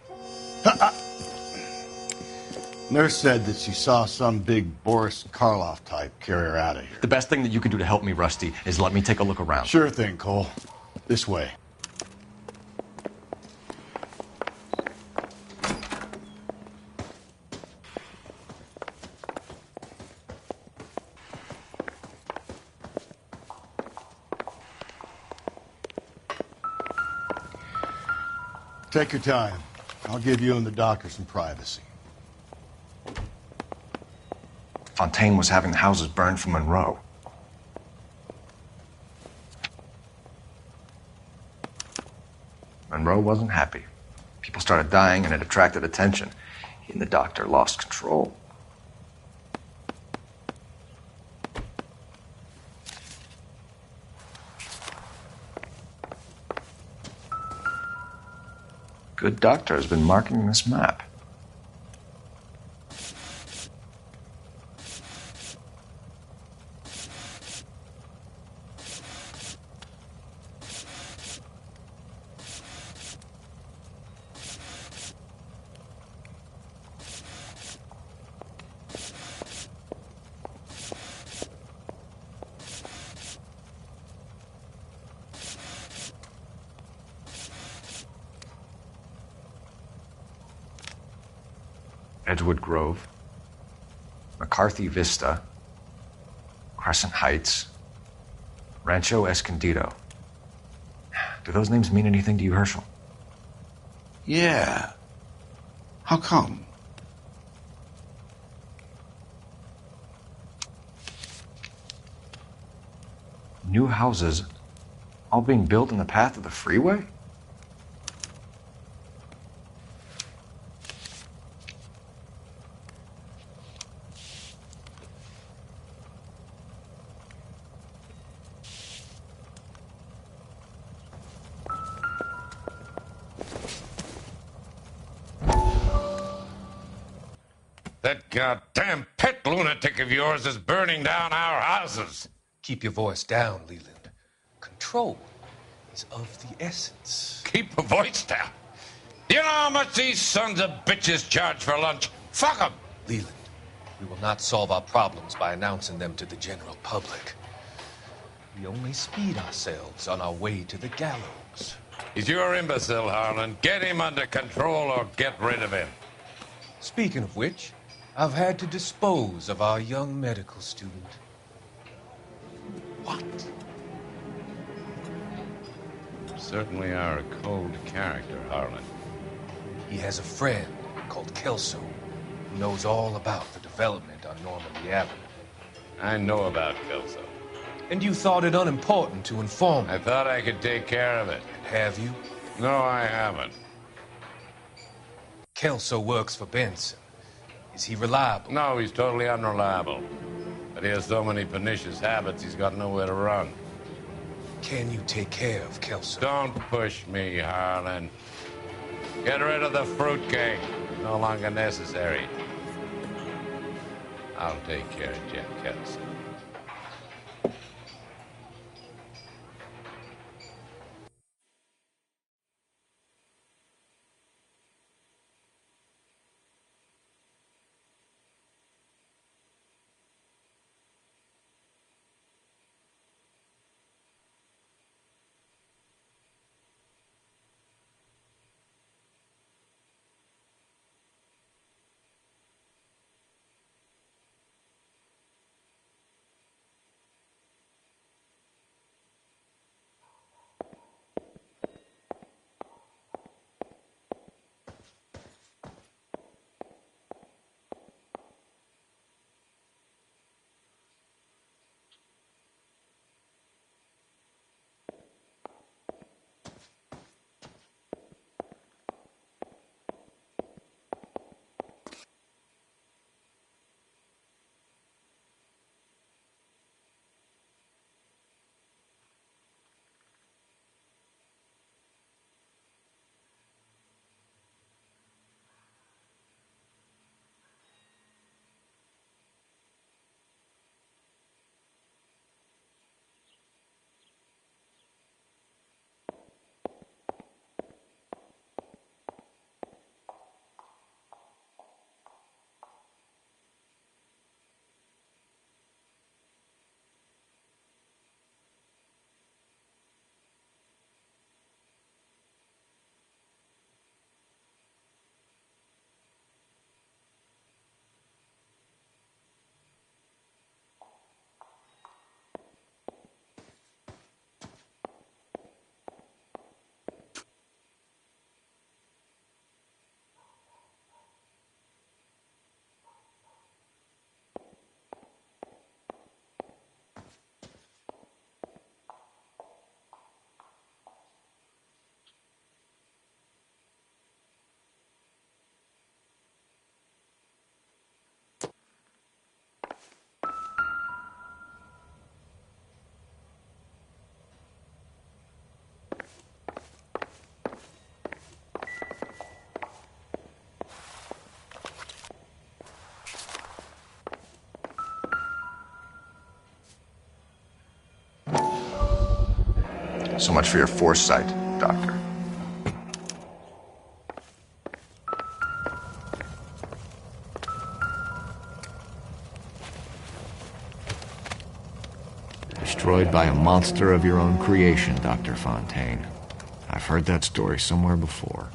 Nurse said that she saw some big Boris Karloff type carry her out of here. The best thing that you can do to help me, Rusty, is let me take a look around. Sure thing, Cole. This way. Take your time. I'll give you and the doctor some privacy. Fontaine was having the houses burned for Monroe. Monroe wasn't happy. People started dying and it attracted attention. He and the doctor lost control. Good doctor has been marking this map. Edgewood Grove, McCarthy Vista, Crescent Heights, Rancho Escondido. Do those names mean anything to you, Herschel? Yeah. How come? New houses all being built in the path of the freeway? That goddamn pet lunatic of yours is burning down our houses. Keep your voice down, Leland. Control is of the essence. Keep your voice down? Do you know how much these sons of bitches charge for lunch? Fuck them! Leland, we will not solve our problems by announcing them to the general public. We only speed ourselves on our way to the gallows. He's your imbecile, Harlan. Get him under control or get rid of him. Speaking of which, I've had to dispose of our young medical student. What? You certainly are a cold character, Harlan. He has a friend called Kelso who knows all about the development on Normandy Avenue. I know about Kelso. And you thought it unimportant to inform me. I thought I could take care of it. And have you? No, I haven't. Kelso works for Benson. Is he reliable? No, he's totally unreliable. But he has so many pernicious habits, he's got nowhere to run. Can you take care of Kelso? Don't push me, Harlan. Get rid of the fruitcake. No longer necessary. I'll take care of Jack Kelso. So much for your foresight, Doctor. Destroyed by a monster of your own creation, Dr. Fontaine. I've heard that story somewhere before.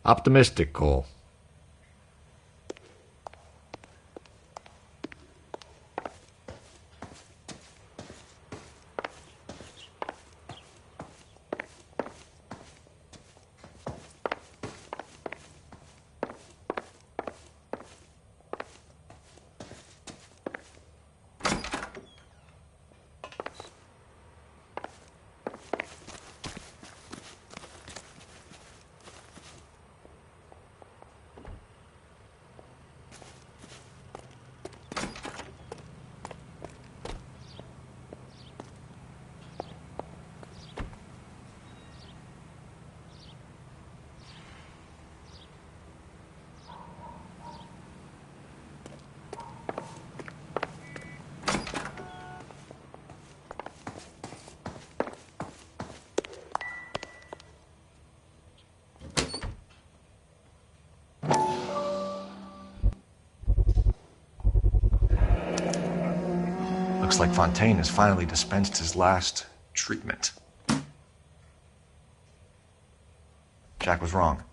Optimistic, Cole. Looks like Fontaine has finally dispensed his last treatment. Jack was wrong.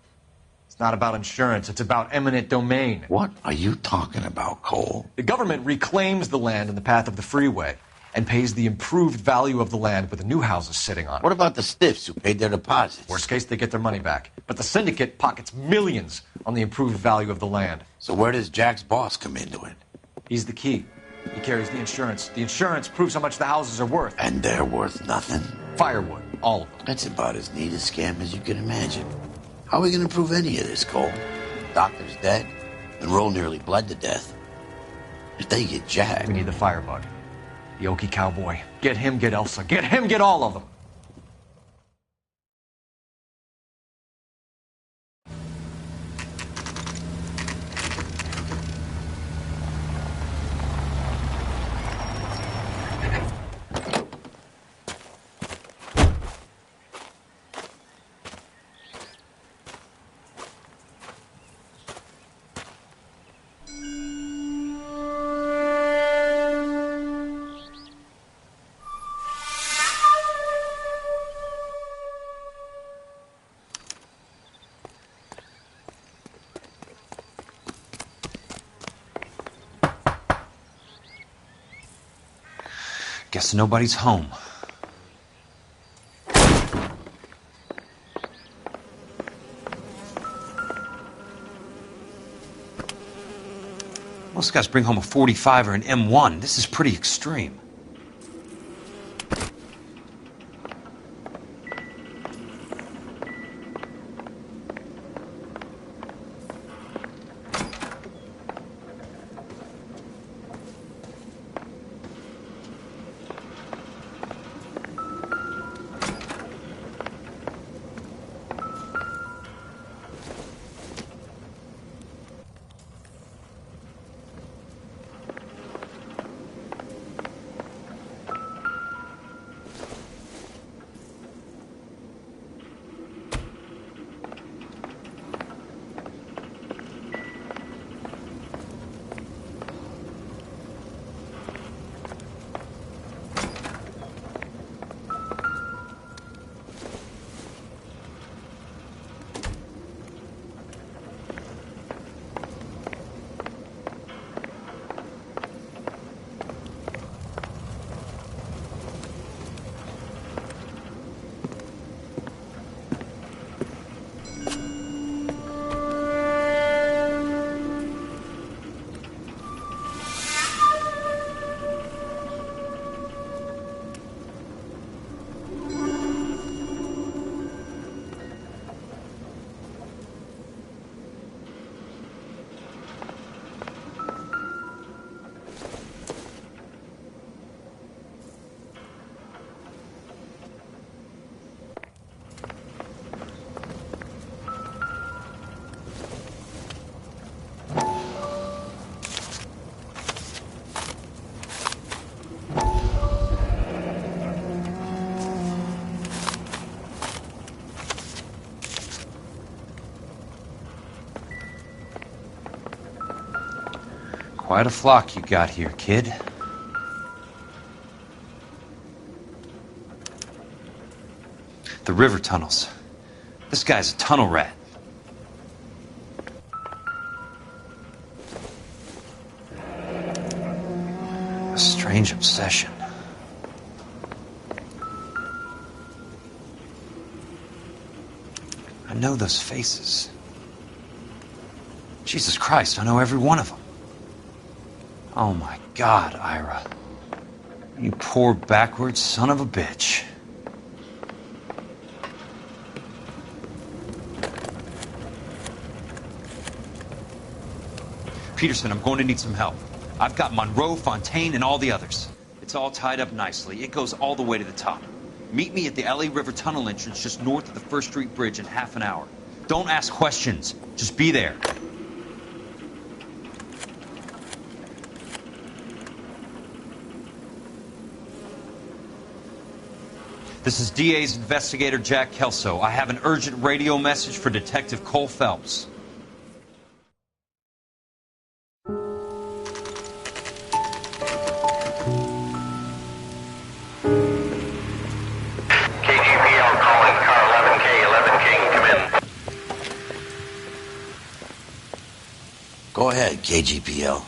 It's not about insurance, it's about eminent domain. What are you talking about, Cole? The government reclaims the land in the path of the freeway and pays the improved value of the land with the new houses sitting on it. What about the stiffs who paid their deposits? Worst case, they get their money back. But the syndicate pockets millions on the improved value of the land. So where does Jack's boss come into it? He's the key. He carries the insurance. The insurance proves how much the houses are worth. And they're worth nothing? Firewood, all of them. That's about as neat a scam as you can imagine. How are we going to prove any of this, Cole? Doctor's dead, and Roll nearly bled to death. If they get Jack... We need the firebug. The Okie cowboy. Get him, get Elsa. Get him, get all of them. Guess nobody's home. Most guys bring home a 45 or an M1. This is pretty extreme. Quite a flock you got here, kid. The river tunnels. This guy's a tunnel rat. A strange obsession. I know those faces. Jesus Christ, I know every one of them. Oh my God, Ira. You poor backward son of a bitch. Peterson, I'm going to need some help. I've got Monroe, Fontaine, and all the others. It's all tied up nicely. It goes all the way to the top. Meet me at the LA River Tunnel entrance just north of the First Street Bridge in half an hour. Don't ask questions. Just be there. This is DA's investigator Jack Kelso. I have an urgent radio message for Detective Cole Phelps. Go ahead, KGPL.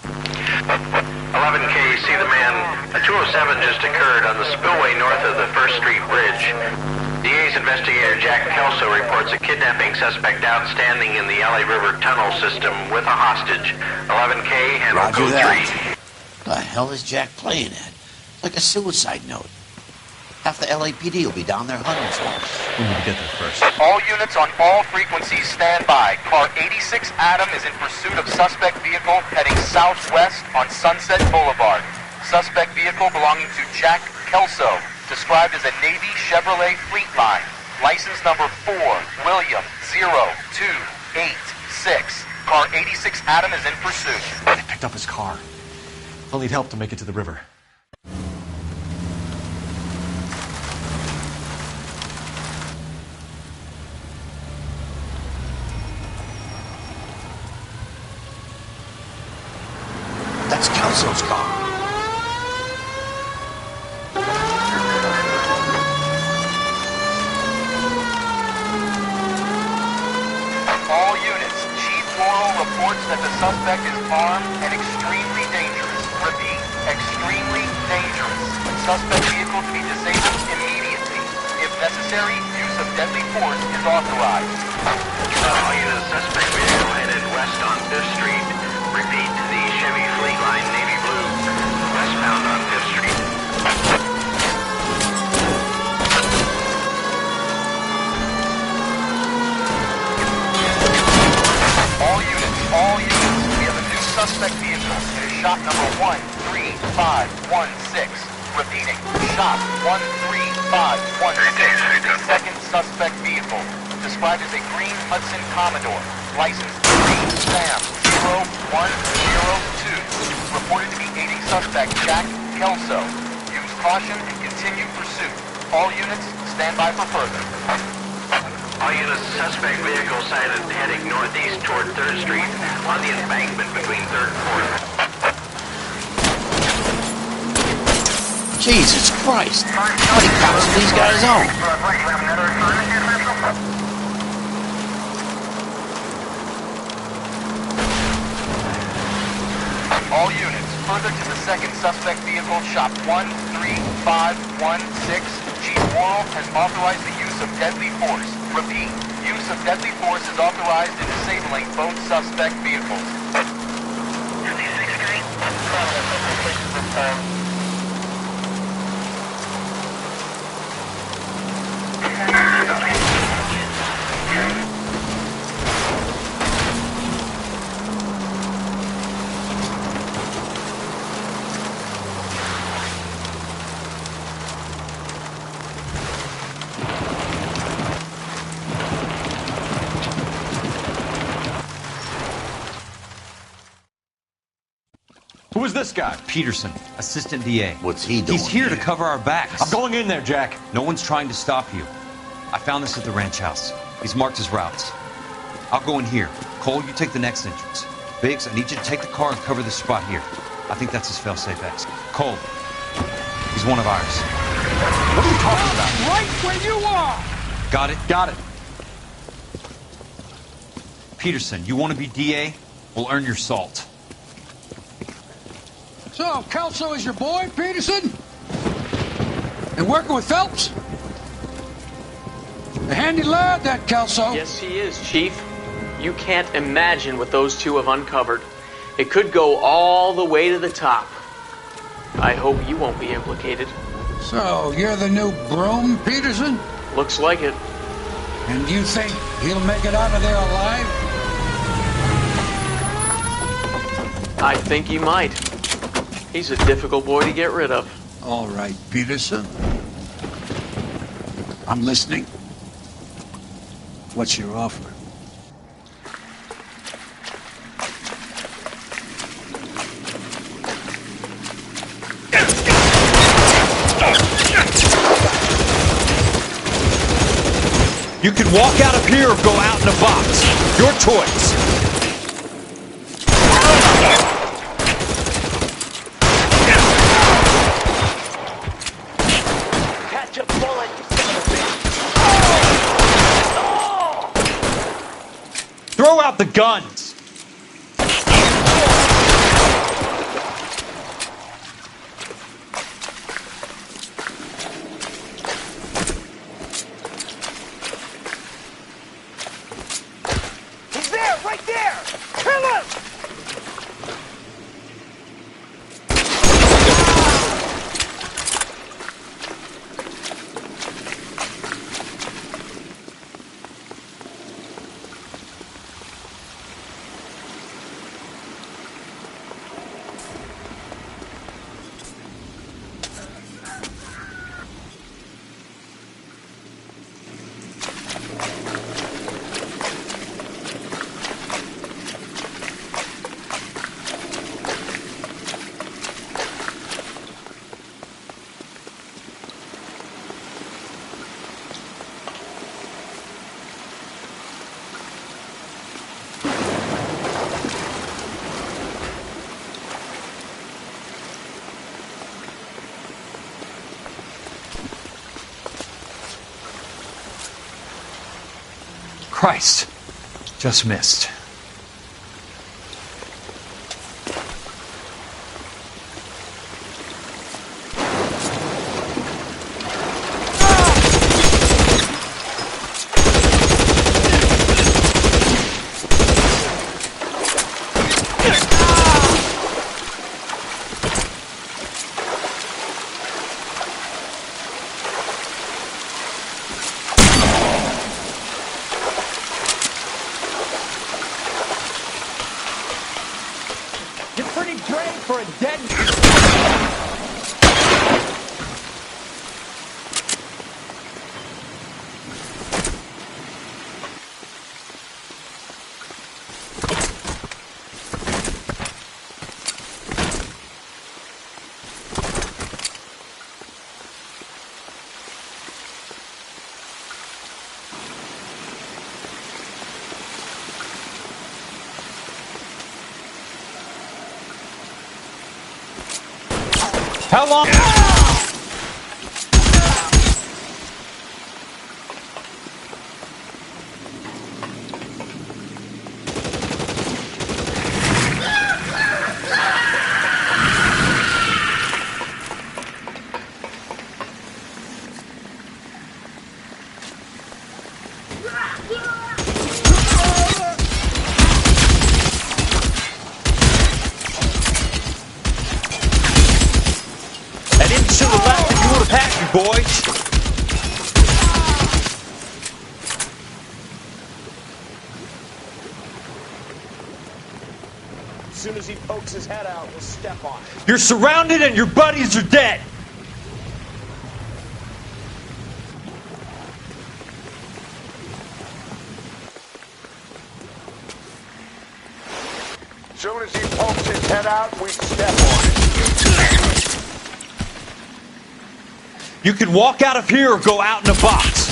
11K, see the man. A 207 just occurred on the spillway north of the First Street Bridge. DA's investigator Jack Kelso reports a kidnapping suspect outstanding in the LA River tunnel system with a hostage. 11K, handle Roger code that. 3. The hell is Jack playing at? Like a suicide note. Half the LAPD will be down there hunting for us. We need to get there first. All units on all frequencies stand by. Car 86 Adam is in pursuit of suspect vehicle heading southwest on Sunset Boulevard. Suspect vehicle belonging to Jack Kelso, described as a Navy Chevrolet Fleetline. License number 4, William 0286. Car 86 Adam is in pursuit. They picked up his car. They'll need help to make it to the river. That's Kelso's car. All units, Chief Laurel reports that the suspect is armed and extremely dangerous. Repeat, extremely dangerous. Suspect vehicle to be disabled immediately. If necessary, use of deadly force is authorized. All units, suspect vehicle headed west on 5th Street. Repeat, the Chevy Fleetline Navy Blue, westbound on 5th Street. All units, we have a new suspect vehicle. It is shop number 13516. Repeating, shop 13516. The second suspect vehicle, described as a green Hudson Commodore, license 3 Sam 0102, reported to be aiding suspect Jack Kelso. Use caution and continue pursuit. All units, stand by for further. All units, suspect vehicle sighted heading northeast toward 3rd Street on the embankment between 3rd and 4th. Jesus Christ! How many cops do these guys own? All units, further to the second suspect vehicle, shop 13516. Chief Laurel has authorized the use of deadly force. Repeat, use of deadly force is authorized in disabling both suspect vehicles. 56K. Who is this guy? Peterson, assistant DA. What's he doing? He's here to cover our backs. I'm going in there, Jack. No one's trying to stop you. I found this at the ranch house. He's marked his routes. I'll go in here. Cole, you take the next entrance. Biggs, I need you to take the car and cover this spot here. I think that's his fail-safe exit. Cole, he's one of ours. What are you talking about? Right where you are! Got it? Got it. Peterson, you want to be DA? We'll earn your salt. So, Kelso is your boy, Peterson? And working with Phelps? A handy lad, that Kelso. Yes, he is, Chief. You can't imagine what those two have uncovered. It could go all the way to the top. I hope you won't be implicated. So, you're the new broom, Peterson? Looks like it. And you think he'll make it out of there alive? I think he might. He's a difficult boy to get rid of. All right, Peterson. I'm listening. What's your offer? You can walk out of here or go out in a box. Your choice. Catch a bullet. Throw out the guns. He's there, right there. Kill him. Christ. Just missed. You're pretty great for a dead... How long? An inch to the left and you would have passed me, boys. As soon as he pokes his head out, we'll step on it. You're surrounded and your buddies are dead. As soon as he pokes his head out, we step on it. You can walk out of here or go out in a box.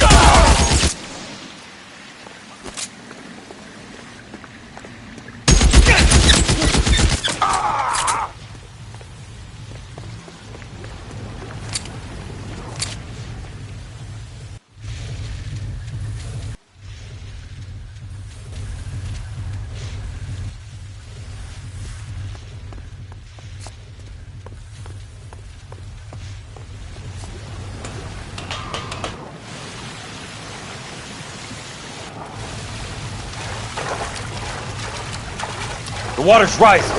The water's rising.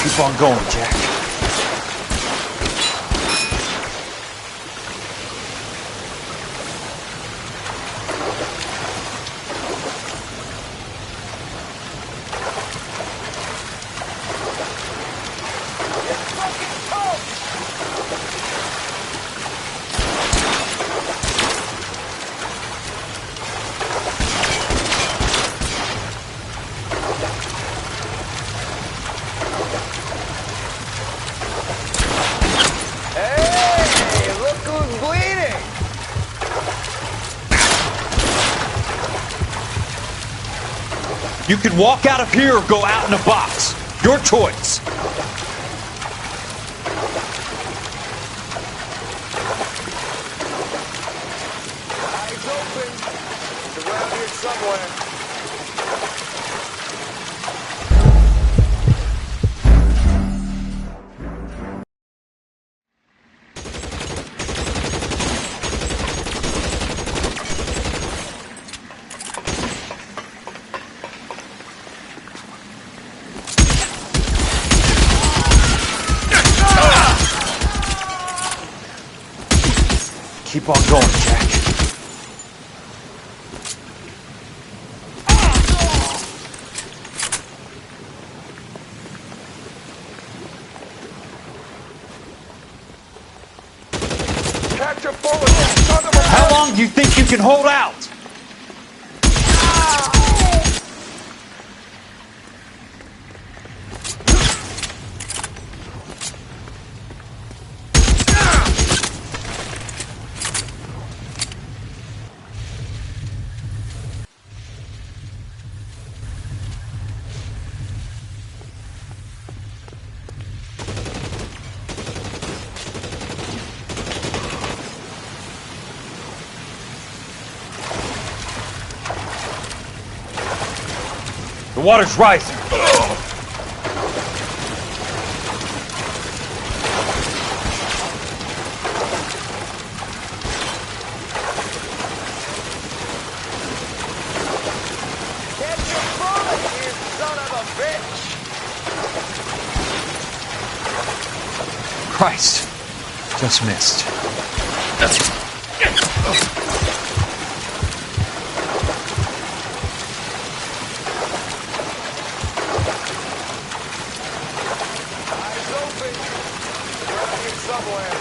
Keep on going, Jack. Hey, look who's bleeding! You can walk out of here or go out in a box. Your choice. Eyes open. It's around here somewhere. Keep on going, Jack. Catch a bullet, you son of a... How long do you think you can hold out? The water's rising. Catch a bullet, you son of a bitch! Christ. Just missed. Eyes open. Around here somewhere.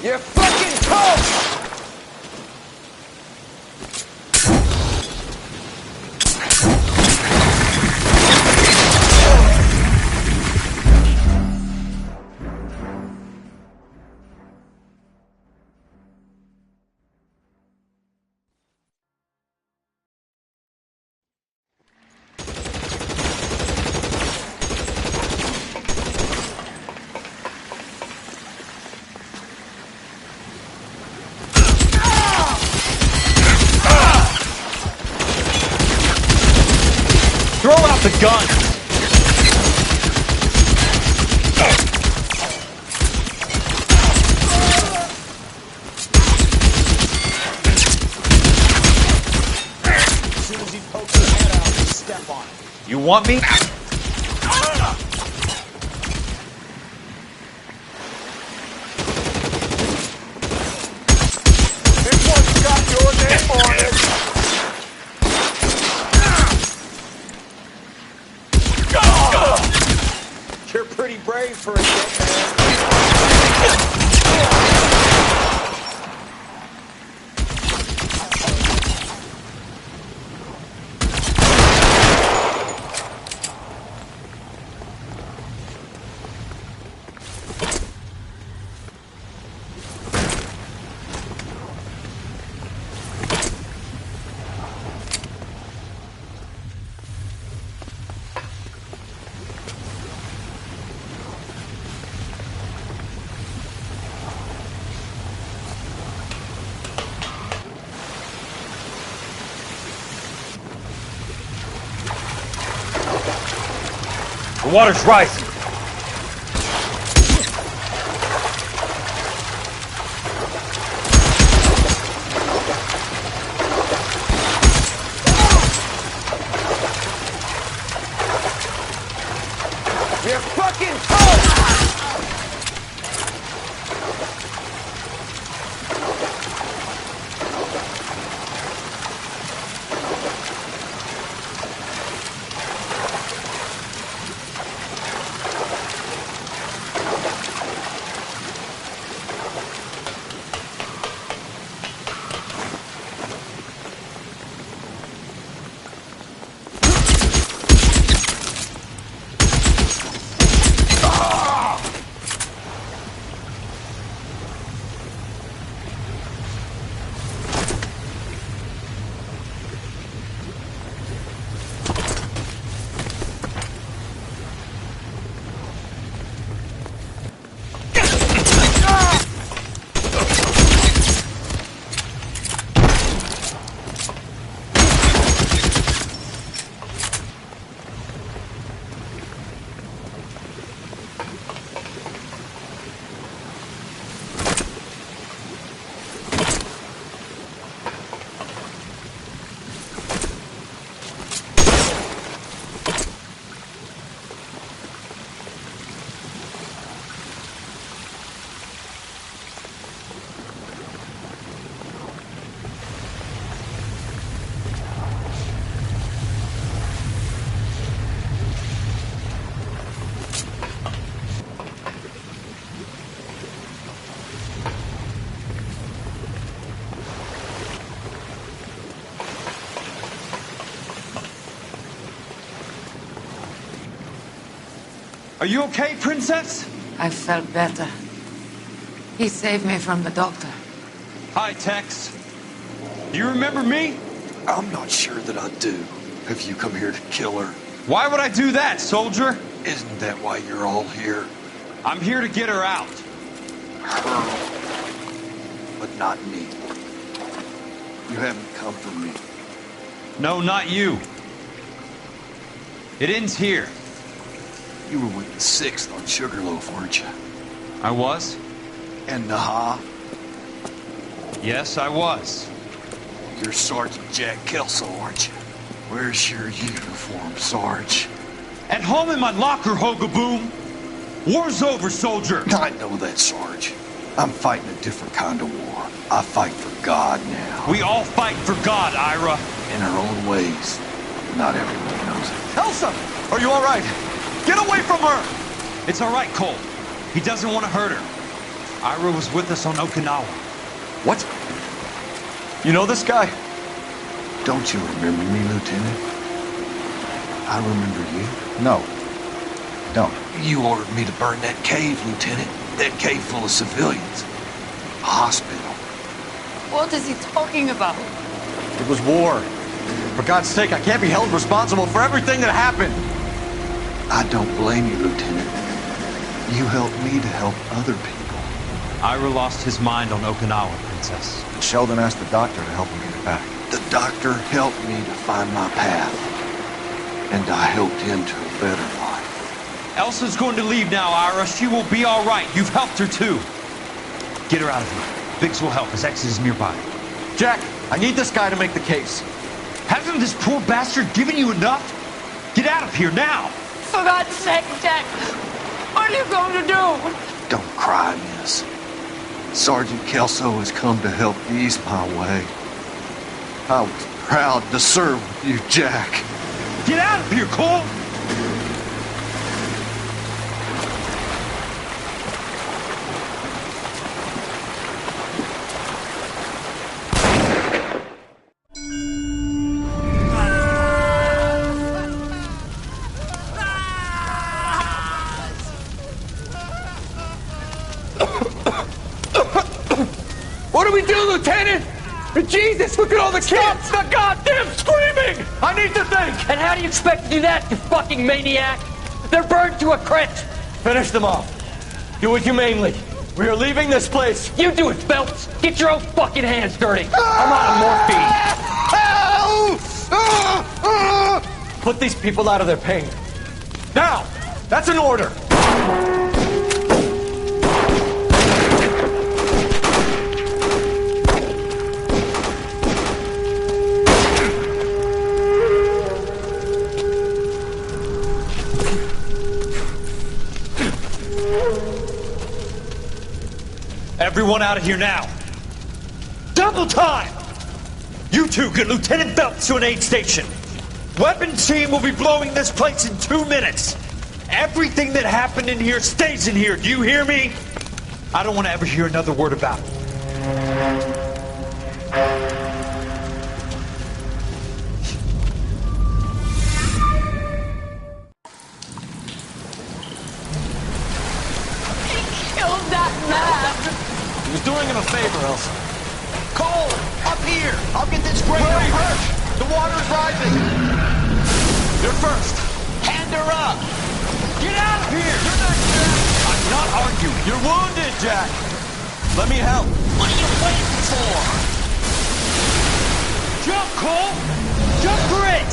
You're fucking toast! Throw out the gun! As soon as he pokes his head out, you step on it. You want me? This one's got your name on it. You're pretty brave for a dead man. water's rising. You're fucking toast! Are you okay, Princess? I felt better. He saved me from the doctor. Hi, Tex. Do you remember me? I'm not sure that I do. Have you come here to kill her? Why would I do that, soldier? Isn't that why you're all here? I'm here to get her out. Her. But not me. You haven't come for me. No, not you. It ends here. You were with the 6th on Sugarloaf, weren't you? I was? And Naha? Yes, I was. You're Sergeant Jack Kelso, aren't you? Where's your uniform, Sarge? At home in my locker, Hogaboom. War's over, soldier. I know that, Sarge. I'm fighting a different kind of war. I fight for God now. We all fight for God, Ira. In our own ways. Not everyone knows it. Elsa! Are you all right? Get away from her! It's all right, Cole. He doesn't want to hurt her. Ira was with us on Okinawa. What? You know this guy? Don't you remember me, Lieutenant? I remember you. No. Don't. You ordered me to burn that cave, Lieutenant. That cave full of civilians. A hospital. What is he talking about? It was war. For God's sake, I can't be held responsible for everything that happened. I don't blame you, Lieutenant. You helped me to help other people. Ira lost his mind on Okinawa, Princess. And Sheldon asked the doctor to help him get it back. The doctor helped me to find my path. And I helped him to a better life. Elsa's going to leave now, Ira. She will be all right. You've helped her, too. Get her out of here. Biggs will help. His exit is nearby. Jack, I need this guy to make the case. Hasn't this poor bastard given you enough? Get out of here now! For God's sake, Jack! What are you going to do? Don't cry, miss. Sergeant Kelso has come to help ease my way. I was proud to serve with you, Jack. Get out of here, Cole! What do we do, Lieutenant? Jesus, look at all the kids! Stop the goddamn screaming! I need to think! And how do you expect to do that, you fucking maniac? They're burned to a crisp! Finish them off. Do it humanely. We are leaving this place. You do it, Phelps! Get your own fucking hands dirty! I'm out of morphine! Put these people out of their pain. Now! That's an order! Everyone out of here now. Double time! You two get Lieutenant Phelps to an aid station. Weapons team will be blowing this place in 2 minutes. Everything that happened in here stays in here. Do you hear me? I don't want to ever hear another word about it. Killed that man! He was doing him a favor, Elsa. Cole, up here! I'll get this crate over. The water's rising! You're first! Hand her up! Get out of here! You're not Jack! I'm not arguing. You're wounded, Jack! Let me help. What are you waiting for? Jump, Cole! Jump for it!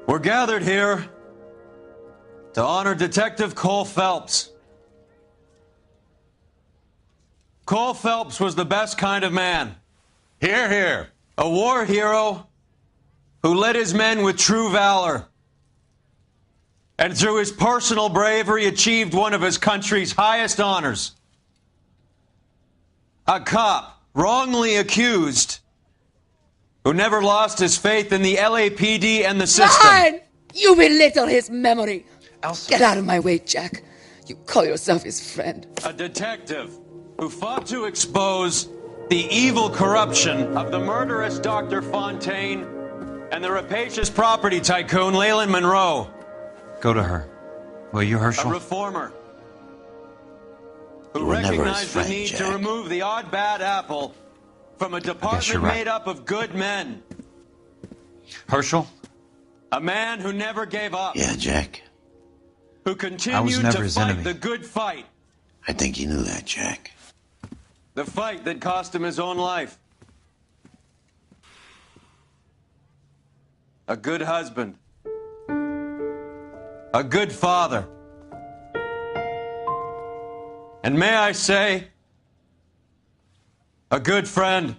We're gathered here to honor Detective Cole Phelps. Cole Phelps was the best kind of man. Hear, hear. A war hero who led his men with true valor. And through his personal bravery achieved one of his country's highest honors. A cop wrongly accused who never lost his faith in the LAPD and the system. Fine! You belittle his memory. Elsa. Get out of my way, Jack. You call yourself his friend. A detective who fought to expose the evil corruption of the murderous Dr. Fontaine and the rapacious property tycoon Leyland Monroe. Go to her. Will you, Herschel? A reformer who You were never his recognized friend, the need to Jack. remove the odd bad apple from a department you're right. made up of good men. Herschel? A man who never gave up. Yeah, Jack. Who I was continued never to his fight enemy. the good fight. I think you knew that, Jack. The fight that cost him his own life. A good husband. A good father. And may I say, a good friend.